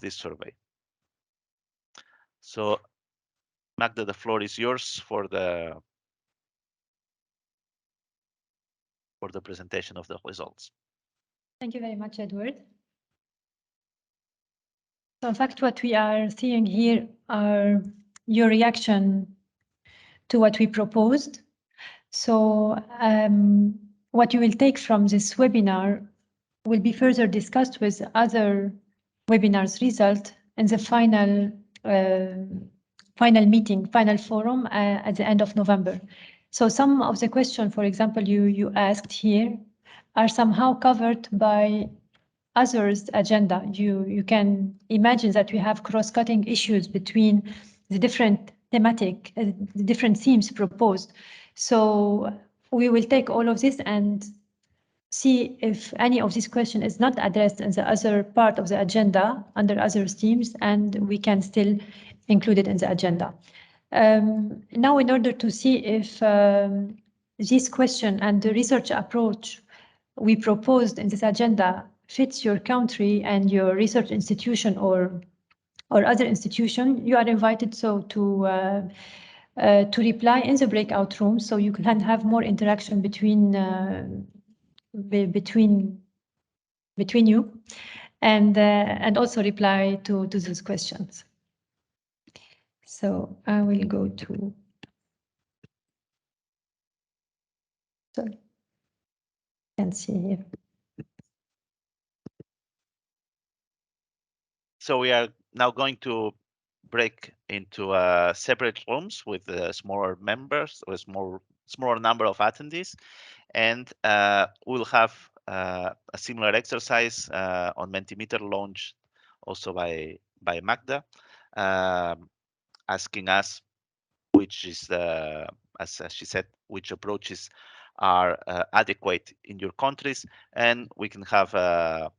survey. So Magda, the floor is yours for the presentation of the results. Thank you very much, Edward. So in fact, what we are seeing here are your reaction to what we proposed. So what you will take from this webinar will be further discussed with other webinar's result in the final meeting, final forum at the end of November. So some of the questions, for example, you asked here, are somehow covered by others' agenda. You can imagine that we have cross-cutting issues between the different thematic, the different themes proposed. So we will take all of this and see if any of this question is not addressed in the other part of the agenda under other themes, and we can still include it in the agenda. Now, in order to see if this question and the research approach we proposed in this agenda fits your country and your research institution or other institution, you are invited to reply in the breakout room, so you can have more interaction between you, and also reply to those questions. So I will go to. Sorry, you can see here. So we are now going to break into separate rooms with smaller members or smaller number of attendees, and we'll have a similar exercise on Mentimeter launched also by Magda, asking us which is as she said, which approaches are adequate in your countries, and we can have a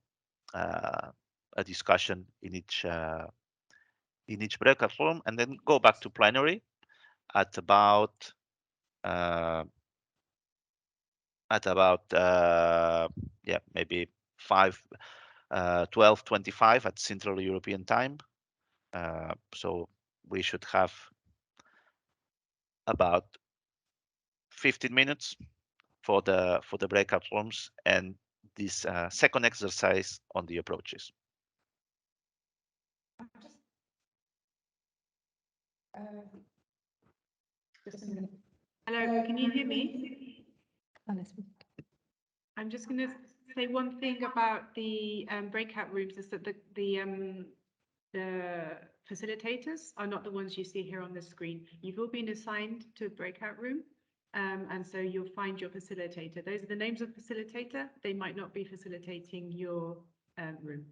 discussion in each breakout room, and then go back to plenary at about 12:25 at Central European time. So we should have about 15 minutes for the breakout rooms and this second exercise on the approaches. Hello, can you hear me? I'm just going to say one thing about the breakout rooms is that the facilitators are not the ones you see here on the screen. You've all been assigned to a breakout room, and so you'll find your facilitator. Those are the names of facilitator. They might not be facilitating your room.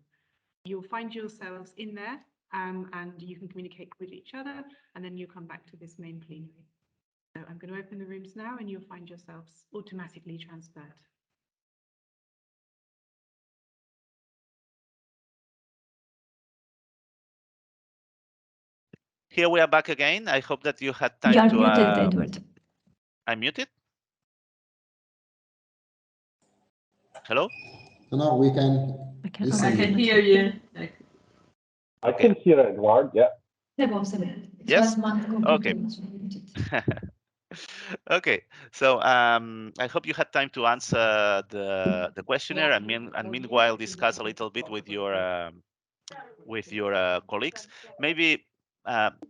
You'll find yourselves in there, and you can communicate with each other, and then you come back to this main plenary. So I'm going to open the rooms now, and you'll find yourselves automatically transferred. Here we are back again. I hope that you had time you are to. Muted, Edward. I'm muted. Hello. No, we can. I can hear you. I can hear Edward. Yeah. Yes. Okay. Okay. So I hope you had time to answer the questionnaire, and meanwhile discuss a little bit with your colleagues. Maybe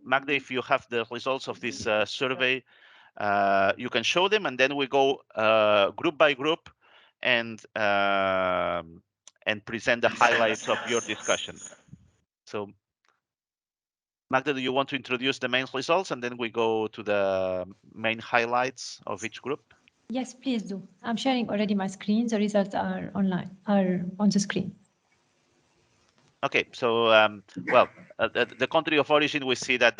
Magda, if you have the results of this survey, you can show them, and then we go group by group and present the highlights of your discussion. So Magda, do you want to introduce the main results, and then we go to the main highlights of each group? Yes, please do. I'm sharing already my screen. The results are online, are on the screen. Okay, so well, the country of origin, we see that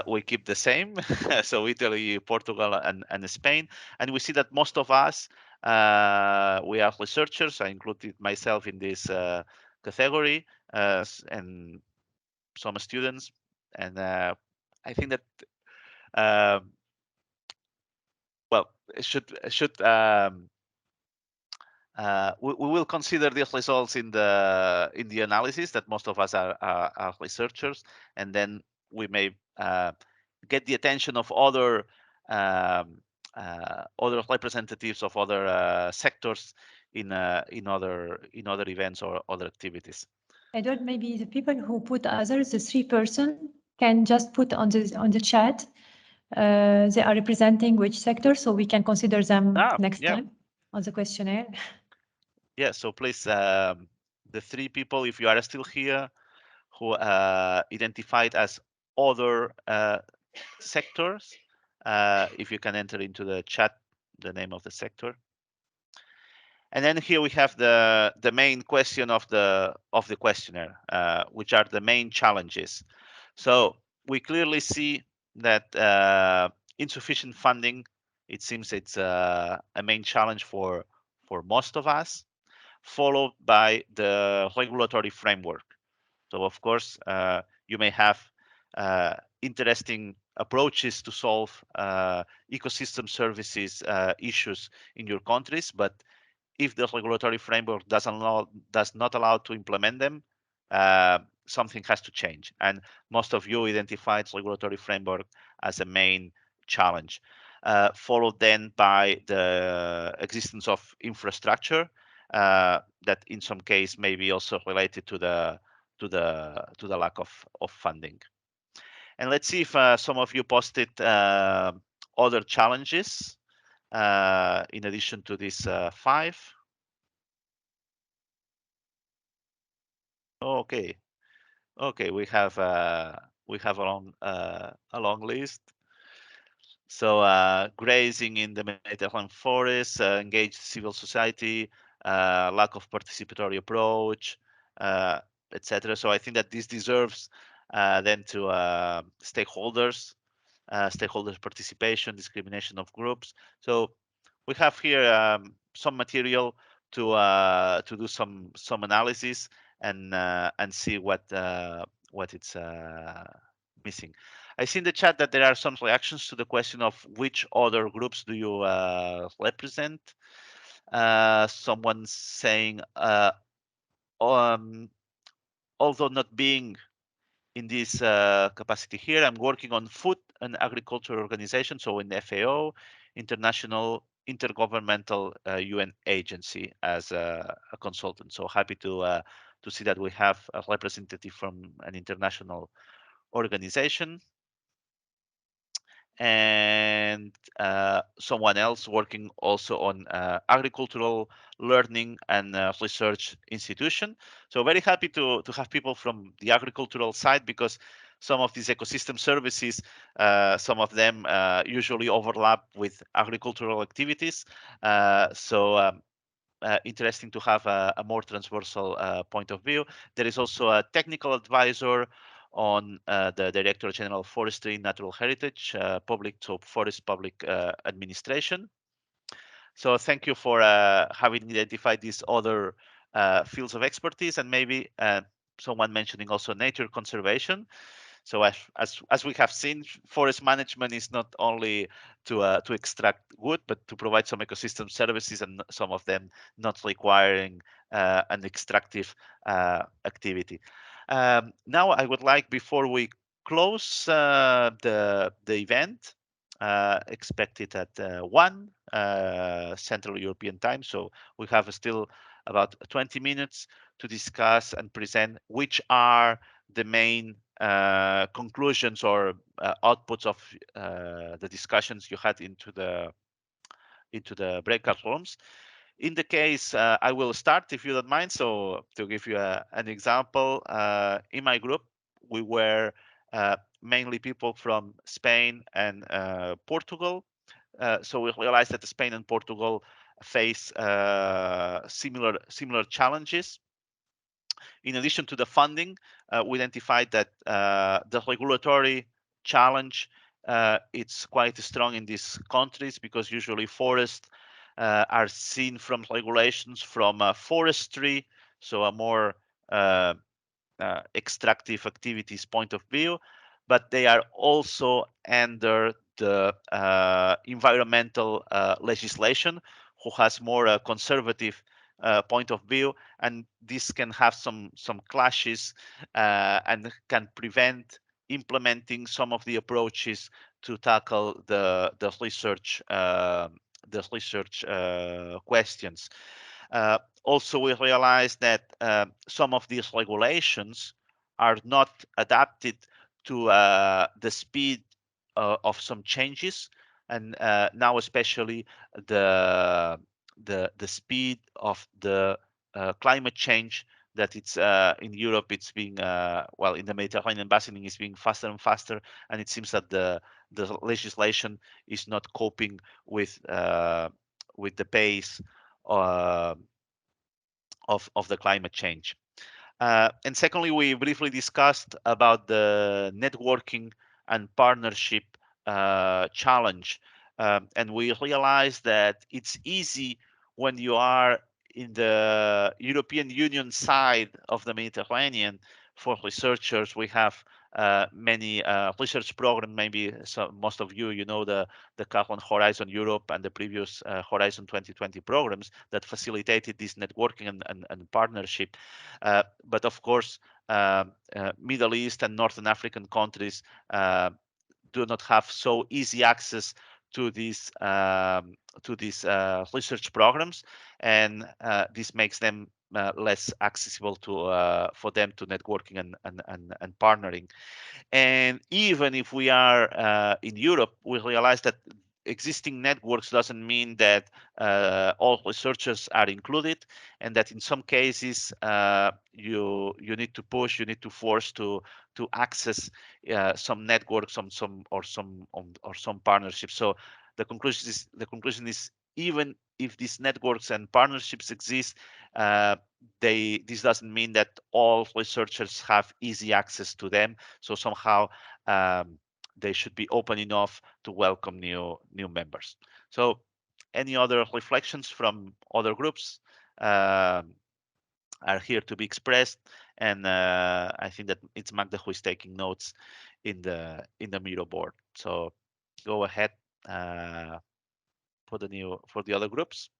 we keep the same. So Italy, Portugal, and Spain, and we see that most of us we are researchers. I included myself in this category, and some students, and I think that well, it should we will consider these results in the analysis, that most of us are researchers, and then we may get the attention of other representatives of other sectors in other events or other activities. Edward, maybe the people who put others, the 3 persons, can just put on the chat. They are representing which sector, so we can consider them next time on the questionnaire. Yeah, so please, the the 3 people, if you are still here, who identified as other sectors. If you can enter into the chat the name of the sector. And then here we have the main question of the questionnaire, which are the main challenges. So we clearly see that insufficient funding, it seems it's a main challenge for most of us, followed by the regulatory framework. So of course, you may have interesting approaches to solve ecosystem services issues in your countries, but if the regulatory framework does not allow to implement them, something has to change. And most of you identified regulatory framework as a main challenge, followed then by the existence of infrastructure that in some case may be also related to the lack of funding. And let's see if some of you posted other challenges in addition to these 5. Okay, we have a long list. So grazing in the Mediterranean forest, engaged civil society, lack of participatory approach, etc. So I think that this deserves then to stakeholders participation, discrimination of groups. So we have here some material to do some analysis and see what it's missing. I see in the chat that there are some reactions to the question of which other groups do you represent. Someone saying, although not being in this capacity here, I'm working on food and agriculture organization, so in the FAO, International Intergovernmental UN Agency as a consultant. So happy to see that we have a representative from an international organization. And someone else working also on agricultural learning and research institution. So very happy to have people from the agricultural side, because some of these ecosystem services, some of them usually overlap with agricultural activities. Interesting to have a more transversal point of view. There is also a technical advisor on the Director General of Forestry, Natural Heritage, Forest Public Administration. So thank you for having identified these other fields of expertise, and maybe someone mentioning also nature conservation. So as we have seen, forest management is not only to extract wood, but to provide some ecosystem services, and some of them not requiring an extractive activity. Now I would like, before we close the event, expected at 1 Central European time, so we have still about 20 minutes to discuss and present which are the main conclusions or outputs of the discussions you had into the breakout rooms. In the case, I will start, if you don't mind. So to give you an example, in my group, we were mainly people from Spain and Portugal. So we realized that Spain and Portugal face similar challenges. In addition to the funding, we identified that the regulatory challenge it's quite strong in these countries, because usually forests are seen from regulations from forestry, so a more extractive activities point of view, but they are also under the environmental legislation, who has more conservative point of view, and this can have some clashes and can prevent implementing some of the approaches to tackle the research questions. Also, we realized that some of these regulations are not adapted to the speed of some changes, and now especially the speed of the climate change that it's in Europe, it's being well, in the Mediterranean basin, it's being faster and faster, and it seems that the legislation is not coping with the pace of the climate change. And secondly, we briefly discussed about the networking and partnership challenge, and we realized that it's easy when you are in the European Union side of the Mediterranean. For researchers, we have many research programs. Maybe most of you know the Carbon Horizon Europe and the previous Horizon 2020 programs that facilitated this networking and partnership. But of course, Middle East and Northern African countries do not have so easy access to these research programs, and this makes them less accessible to for them to networking and partnering. And even if we are in Europe, we realize that existing networks doesn't mean that all researchers are included, and that in some cases you need to push, you need to force to access some networks, some partnerships. So the conclusion is even if these networks and partnerships exist, this doesn't mean that all researchers have easy access to them. So somehow they should be open enough to welcome new members. So any other reflections from other groups are here to be expressed, and I think that it's Magda who is taking notes in the Miro board. So go ahead for the other groups.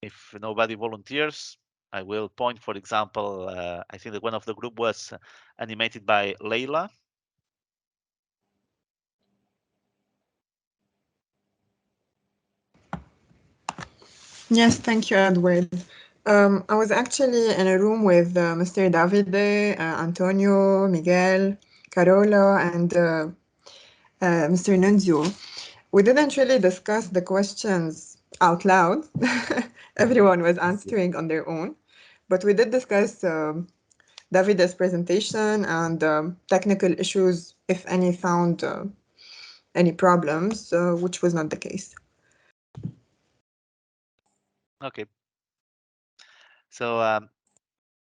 If nobody volunteers, I will point, for example, I think that one of the group was animated by Leila. Yes, thank you, Edward. I was actually in a room with Mr. Davide, Antonio, Miguel, Carola, and Mr. Nunzio. We didn't really discuss the questions out loud. Everyone was answering on their own, but we did discuss Davide's presentation and technical issues, if any, found any problems, which was not the case. Okay. So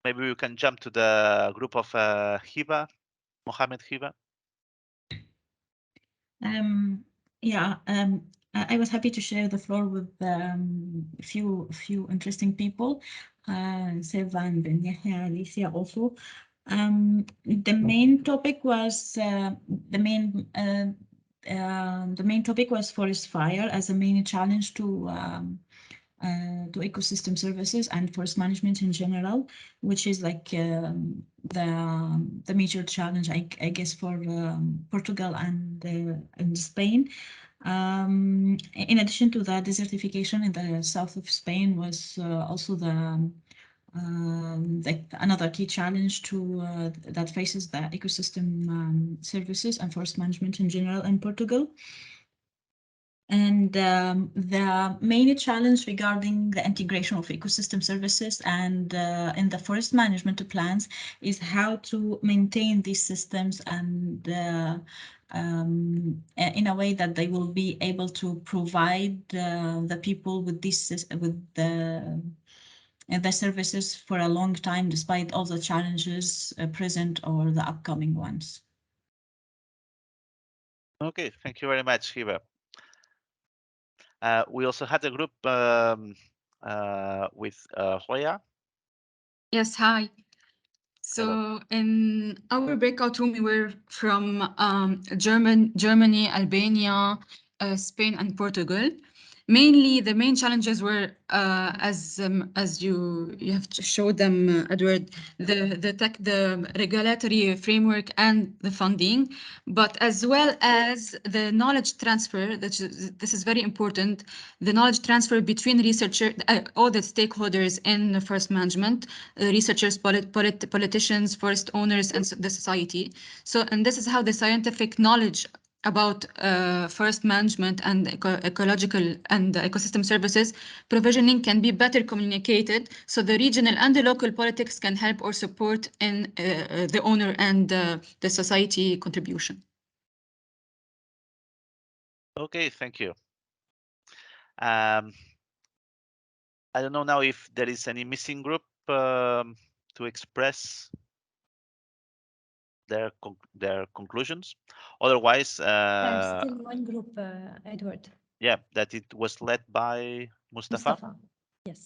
maybe we can jump to the group of Hiba, Mohammed Hiba. Yeah, I was happy to share the floor with a few interesting people, Seva and Yahya, Alicia also. The main topic was the main topic was forest fire as a main challenge to ecosystem services and forest management in general, which is like the major challenge, I guess, for Portugal and Spain. In addition to that, desertification in the south of Spain was also another key challenge to that faces the ecosystem services and forest management in general in Portugal. And the main challenge regarding the integration of ecosystem services and in the forest management plans is how to maintain these systems and in a way that they will be able to provide the people with the services for a long time, despite all the challenges present or the upcoming ones. Okay, thank you very much, Hiba. We also had a group with Hoya. Yes, hi. So in our breakout room, we were from Germany, Albania, Spain, and Portugal. mainly the main challenges were, as you have showed them, Edward, the regulatory framework and the funding, but as well as the knowledge transfer. This is very important. The knowledge transfer between researchers, all the stakeholders in the forest management, researchers, politicians, forest owners, and the society. So, and this is how the scientific knowledge about forest management and ecological and ecosystem services provisioning can be better communicated, so the regional and the local politics can help or support in the owner and the society contribution. Okay, thank you. I don't know now if there is any missing group to express their conclusions. Otherwise, There's still one group, Edward. yeah, that it was led by Mustafa. Yes.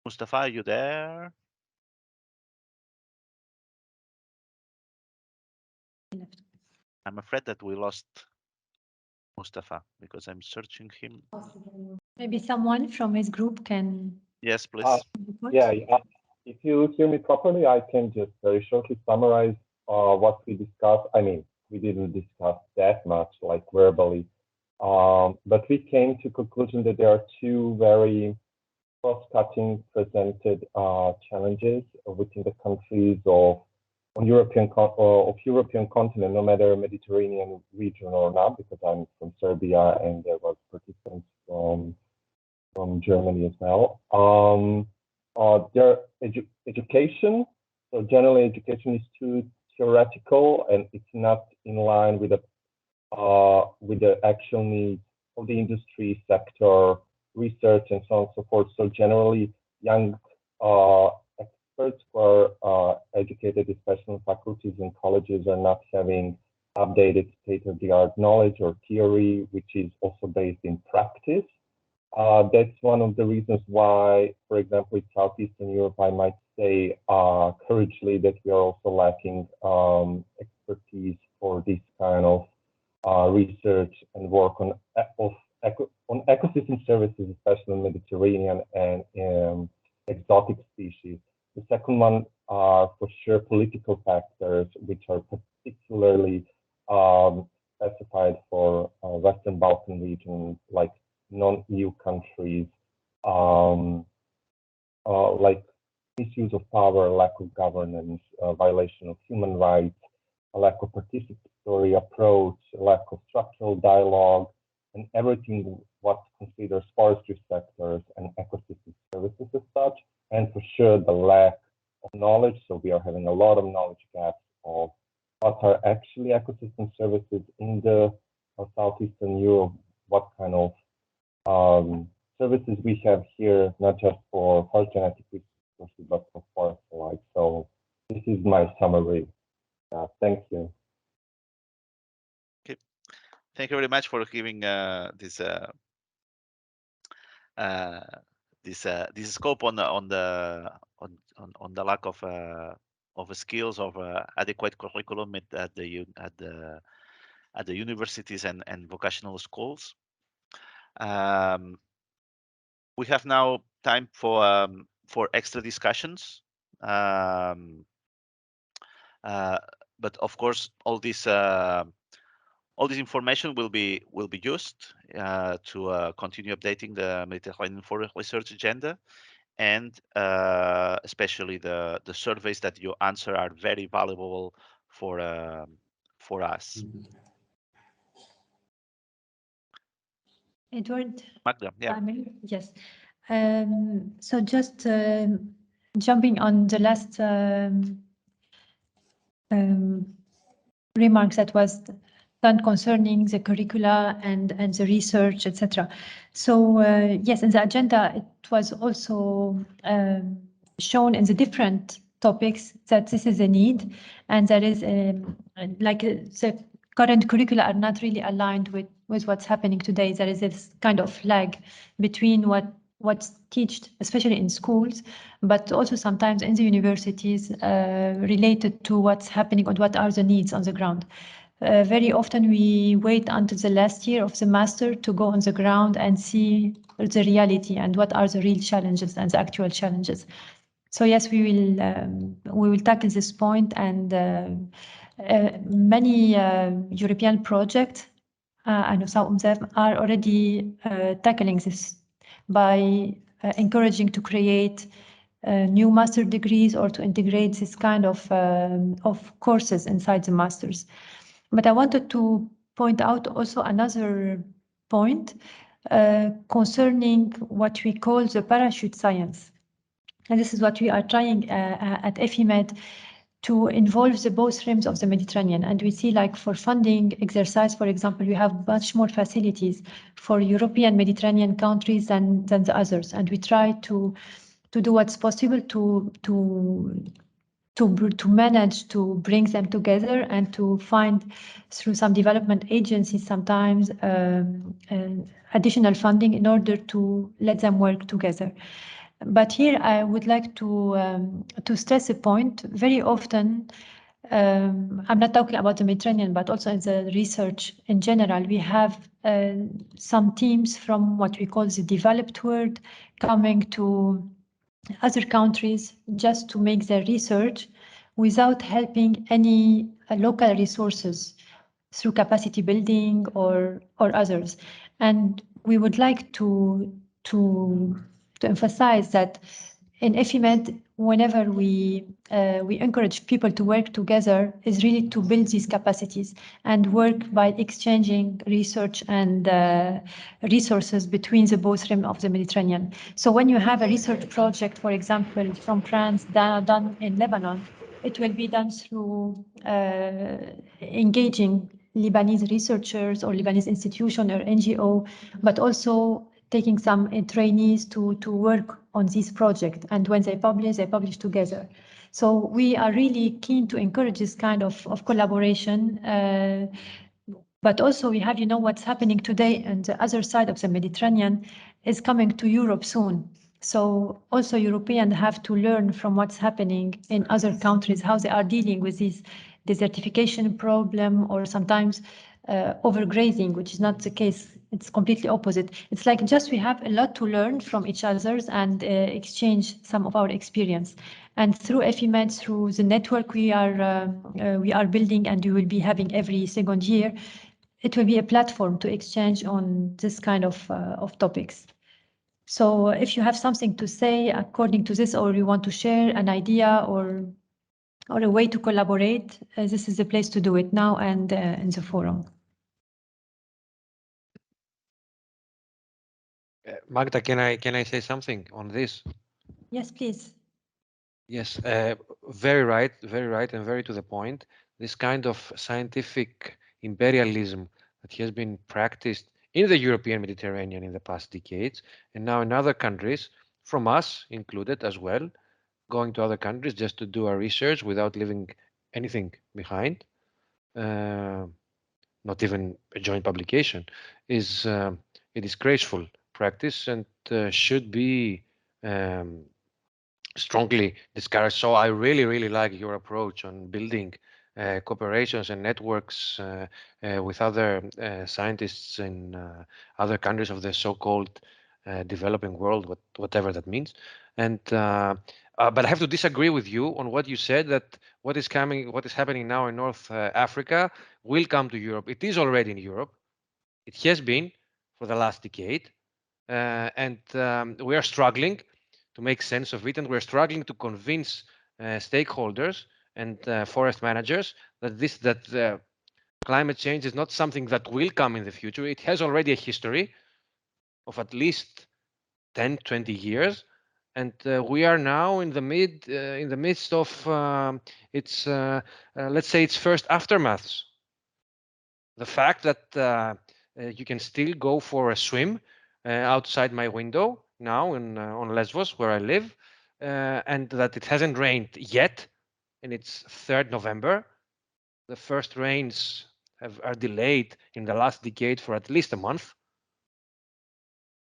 Mustafa, are you there? I'm afraid that we lost Mustafa because I'm searching him. Maybe someone from his group can. Yes, please. Yeah, if you hear me properly, I can just very shortly summarize what we discussed. I mean, we didn't discuss that much, like verbally, but we came to conclusion that there are two very cross-cutting presented challenges within the countries of European continent, no matter Mediterranean region or not, because I'm from Serbia and there was participants from Germany as well. Their education, so generally education is too theoretical and it's not in line with the actual needs of the industry sector, research, and so on and so forth. So generally, young experts who are educated, especially in faculties and colleges, are not having updated state-of-the-art knowledge or theory, which is also based in practice. That's one of the reasons why, for example, in Southeastern Europe, I might say courageously that we are also lacking expertise for this kind of research and work on ecosystem services, especially in Mediterranean and exotic species. The second one are for sure political factors, which are particularly specified for Western Balkan region, like non-EU countries, like misuse of power, lack of governance, violation of human rights, a lack of participatory approach, a lack of structural dialogue, and everything what considers forestry sectors and ecosystem services as such, and for sure the lack of knowledge. So we are having a lot of knowledge gaps of what are actually ecosystem services in the Southeastern Europe, what kind of services we have here, not just for forest genetic resources, but for forest alike. So this is my summary. Thank you. Okay. Thank you very much for giving this scope on the lack of skills of adequate curriculum at the universities and vocational schools. We have now time for extra discussions. But of course, all this information will be used to continue updating the Mediterranean Forest Research Agenda, and especially the surveys that you answer are very valuable for us. Edward? Magda, yeah. Yes. So just jumping on the last remarks that was done concerning the curricula and the research, etc. So yes, in the agenda, it was also shown in the different topics that this is a need, and there is the current curricula are not really aligned with what's happening today. There is this kind of lag between what's taught, especially in schools, but also sometimes in the universities related to what's happening and what are the needs on the ground. very often we wait until the last year of the master to go on the ground and see the reality and what are the real challenges and the actual challenges. So yes, we will tackle this point, and many European projects, I know some of them are already tackling this by encouraging to create new master degrees or to integrate this kind of courses inside the masters. But I wanted to point out also another point concerning what we call the parachute science. And this is what we are trying at EFIMED to involve the both rims of the Mediterranean. And we see, like, for funding exercise, for example, we have much more facilities for European Mediterranean countries than the others. And we try to do what's possible to manage to bring them together and to find, through some development agencies sometimes, additional funding in order to let them work together. But here I would like to stress a point. Very often, I'm not talking about the Mediterranean, but also in the research in general, we have some teams from what we call the developed world coming to other countries just to make their research without helping any local resources through capacity building or others. And we would like to emphasize that in EFIMED, whenever we encourage people to work together, is really to build these capacities and work by exchanging research and resources between the both rims of the Mediterranean. So when you have a research project, for example, from France done in Lebanon, it will be done through engaging Lebanese researchers or Lebanese institution or NGO, but also taking some trainees to work on this project. And when they publish together. So we are really keen to encourage this kind of collaboration. But also we have, what's happening today on the other side of the Mediterranean is coming to Europe soon. So also Europeans have to learn from what's happening in other countries, how they are dealing with this desertification problem, or sometimes overgrazing, which is not the case. It's completely opposite. It's like just we have a lot to learn from each other and exchange some of our experience. And through EFIMED, through the network we are building and we will be having every second year, it will be a platform to exchange on this kind of topics. So if you have something to say according to this, or you want to share an idea or a way to collaborate, this is the place to do it now and in the forum. Magda, can I say something on this? Yes, please. Yes, very right, and very to the point. This kind of scientific imperialism that has been practiced in the European Mediterranean in the past decades, and now in other countries, from us included as well, going to other countries just to do our research without leaving anything behind, not even a joint publication, is a disgraceful practice and should be strongly discouraged. So I really like your approach on building cooperations and networks with other scientists in other countries of the so-called developing world, whatever that means. And but I have to disagree with you on what you said, that what is happening now in North Africa will come to Europe. It is already in Europe. It has been for the last decade, and we are struggling to make sense of it, and we're struggling to convince stakeholders and forest managers that climate change is not something that will come in the future. It has already a history of at least 10, 20 years, and we are now in the midst of its let's say its first aftermaths. The fact that you can still go for a swim outside my window now on Lesbos, where I live, and that it hasn't rained yet, and it's 3rd November. The first rains are delayed in the last decade for at least a month.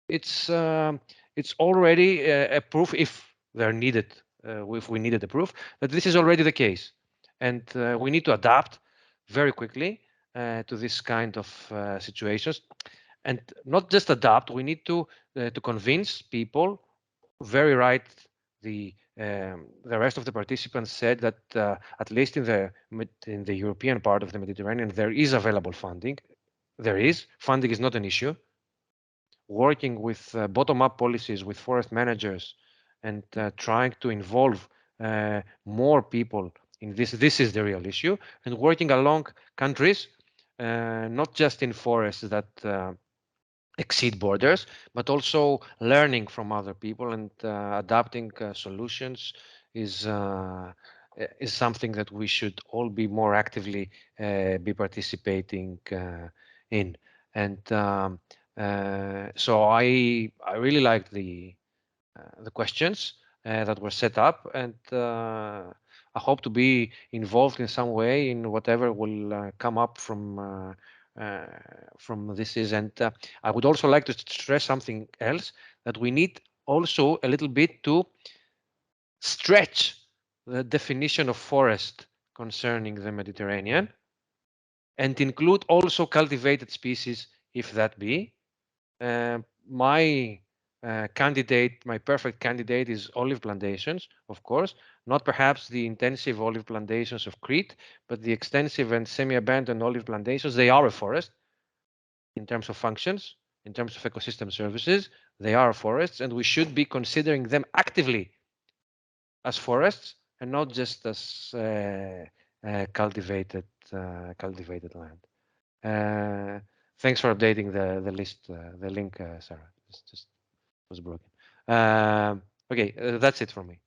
It's already a proof, if they're needed, if we needed a proof, that this is already the case, and we need to adapt very quickly. to this kind of situations, and not just adapt. We need to convince people. Very right. The rest of the participants said that at least in the European part of the Mediterranean, there is available funding. There is. Funding is not an issue. Working with bottom-up policies with forest managers and trying to involve more people in this is the real issue. And working along countries, not just in forests that exceed borders, but also learning from other people and adapting solutions is something that we should all be more actively be participating in. And so I really liked the questions that were set up, and I hope to be involved in some way in whatever will come up from this is. And I would also like to stress something else, that we need also a little bit to stretch the definition of forest concerning the Mediterranean and include also cultivated species, if that be. My perfect candidate is olive plantations, of course, not perhaps the intensive olive plantations of Crete, but the extensive and semi-abandoned olive plantations. They are a forest in terms of functions, in terms of ecosystem services. They are forests, and we should be considering them actively as forests and not just as cultivated land. Thanks for updating the list, the link, Sarah. It just was broken. Okay, that's it from me.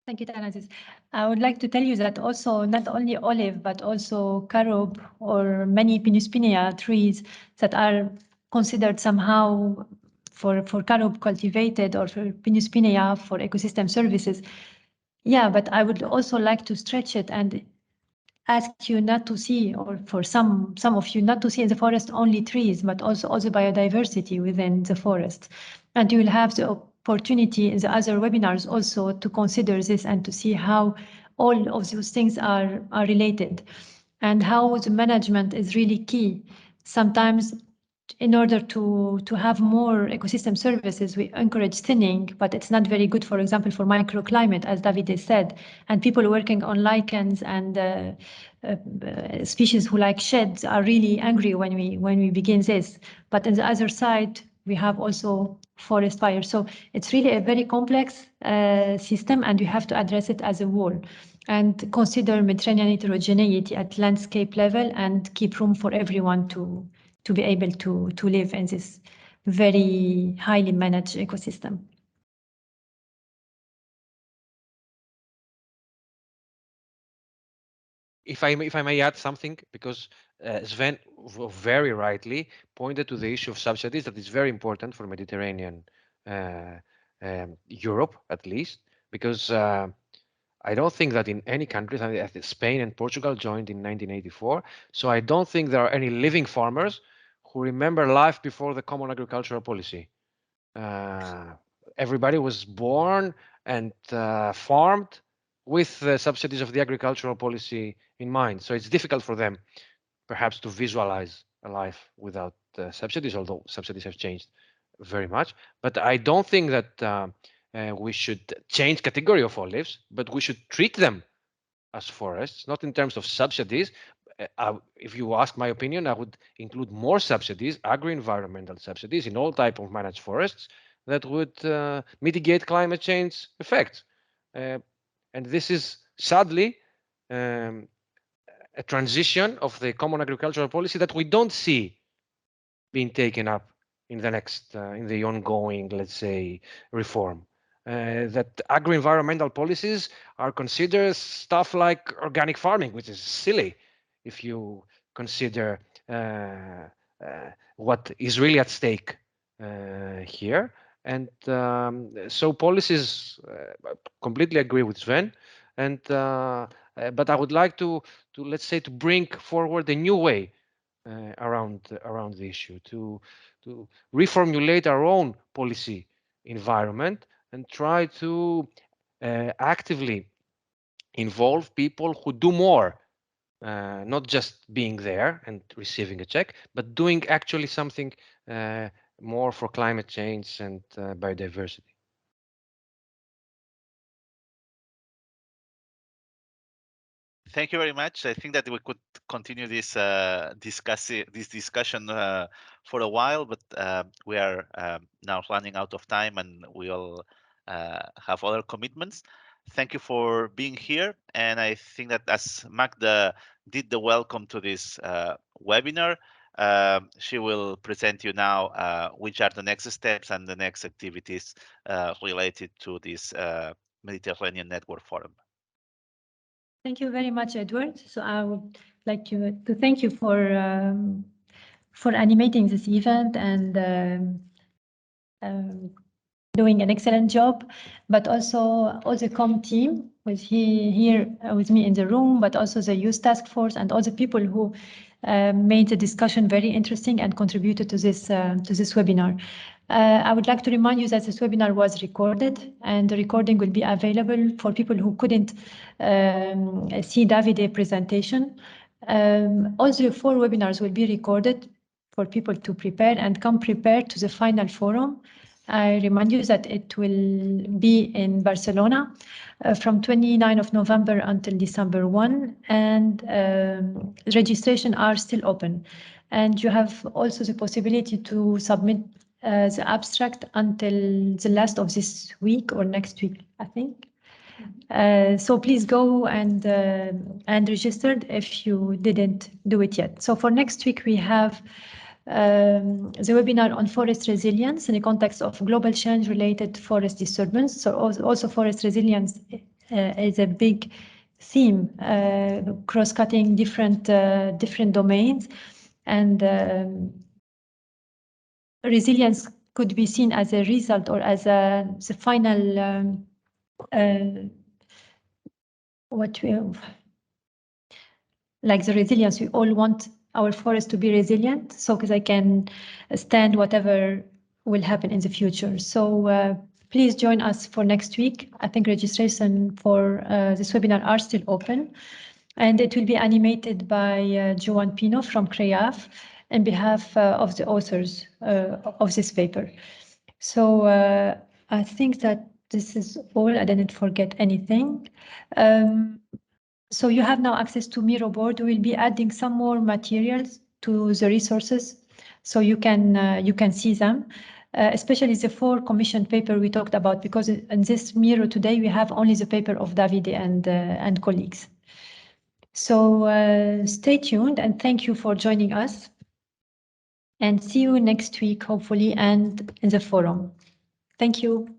Thank you, Thanasis. I would like to tell you that also not only olive, but also carob or many Pinuspinia trees that are considered somehow for carob cultivated or for Pinuspinia for ecosystem services. Yeah, but I would also like to stretch it and ask you not to see, or for some of you not to see in the forest only trees, but also biodiversity within the forest. And you will have the opportunity in the other webinars also to consider this and to see how all of those things are related and how the management is really key. Sometimes in order to have more ecosystem services, we encourage thinning, but it's not very good, for example, for microclimate, as Davide said, and people working on lichens and species who like sheds are really angry when we begin this. But on the other side, we have also forest fires. So it's really a very complex system, and we have to address it as a whole and consider Mediterranean heterogeneity at landscape level and keep room for everyone to be able to live in this very highly managed ecosystem. If I may add something, because Sven very rightly pointed to the issue of subsidies that is very important for Mediterranean Europe, at least, because I don't think that in any countries, Spain and Portugal joined in 1984, so I don't think there are any living farmers who remember life before the Common Agricultural Policy. Everybody was born and farmed with the subsidies of the agricultural policy in mind. So it's difficult for them perhaps to visualize a life without subsidies, although subsidies have changed very much. But I don't think that we should change category of olives, but we should treat them as forests, not in terms of subsidies. If you ask my opinion, I would include more subsidies, agro-environmental subsidies in all type of managed forests that would mitigate climate change effects. And this is sadly a transition of the common agricultural policy that we don't see being taken up in the next, in the ongoing, let's say, reform. That agro-environmental policies are considered stuff like organic farming, which is silly if you consider what is really at stake here. And so policies, completely agree with Sven. And but I would like to let's say to bring forward a new way around the issue, to reformulate our own policy environment and try to actively involve people who do more not just being there and receiving a check, but doing actually something more for climate change and biodiversity. Thank you very much. I think that we could continue this discussion for a while, but we are now running out of time, and we all have other commitments. Thank you for being here, and I think that as Magda did the welcome to this webinar, she will present you now which are the next steps and the next activities related to this Mediterranean Network Forum. Thank you very much, Edward. So I would like to thank you for animating this event and doing an excellent job, but also all the COM team was here with me in the room, but also the youth task force and all the people who made the discussion very interesting and contributed to this webinar. I would like to remind you that this webinar was recorded, and the recording will be available for people who couldn't see Davide's presentation. All the 4 webinars will be recorded for people to prepare and come prepared to the final forum. I remind you that it will be in Barcelona from 29th of November until December 1, and registration are still open. And you have also the possibility to submit the abstract until the last of this week or next week, I think. So please go and register if you didn't do it yet. So for next week, we have the webinar on forest resilience in the context of global change related forest disturbance. So also forest resilience is a big theme, cross-cutting different domains, and resilience could be seen as a result or as the final like the resilience. We all want our forest to be resilient so they can stand whatever will happen in the future. So please join us for next week. I think registration for this webinar are still open, and it will be animated by Joan Pino from CREAF on behalf of the authors of this paper. So I think that this is all. I didn't forget anything. So you have now access to Miro board. We will be adding some more materials to the resources, so you can see them, especially the 4 commissioned paper we talked about, because in this Miro today we have only the paper of Davide and colleagues. So stay tuned, and thank you for joining us, and see you next week, hopefully, and in the forum. Thank you.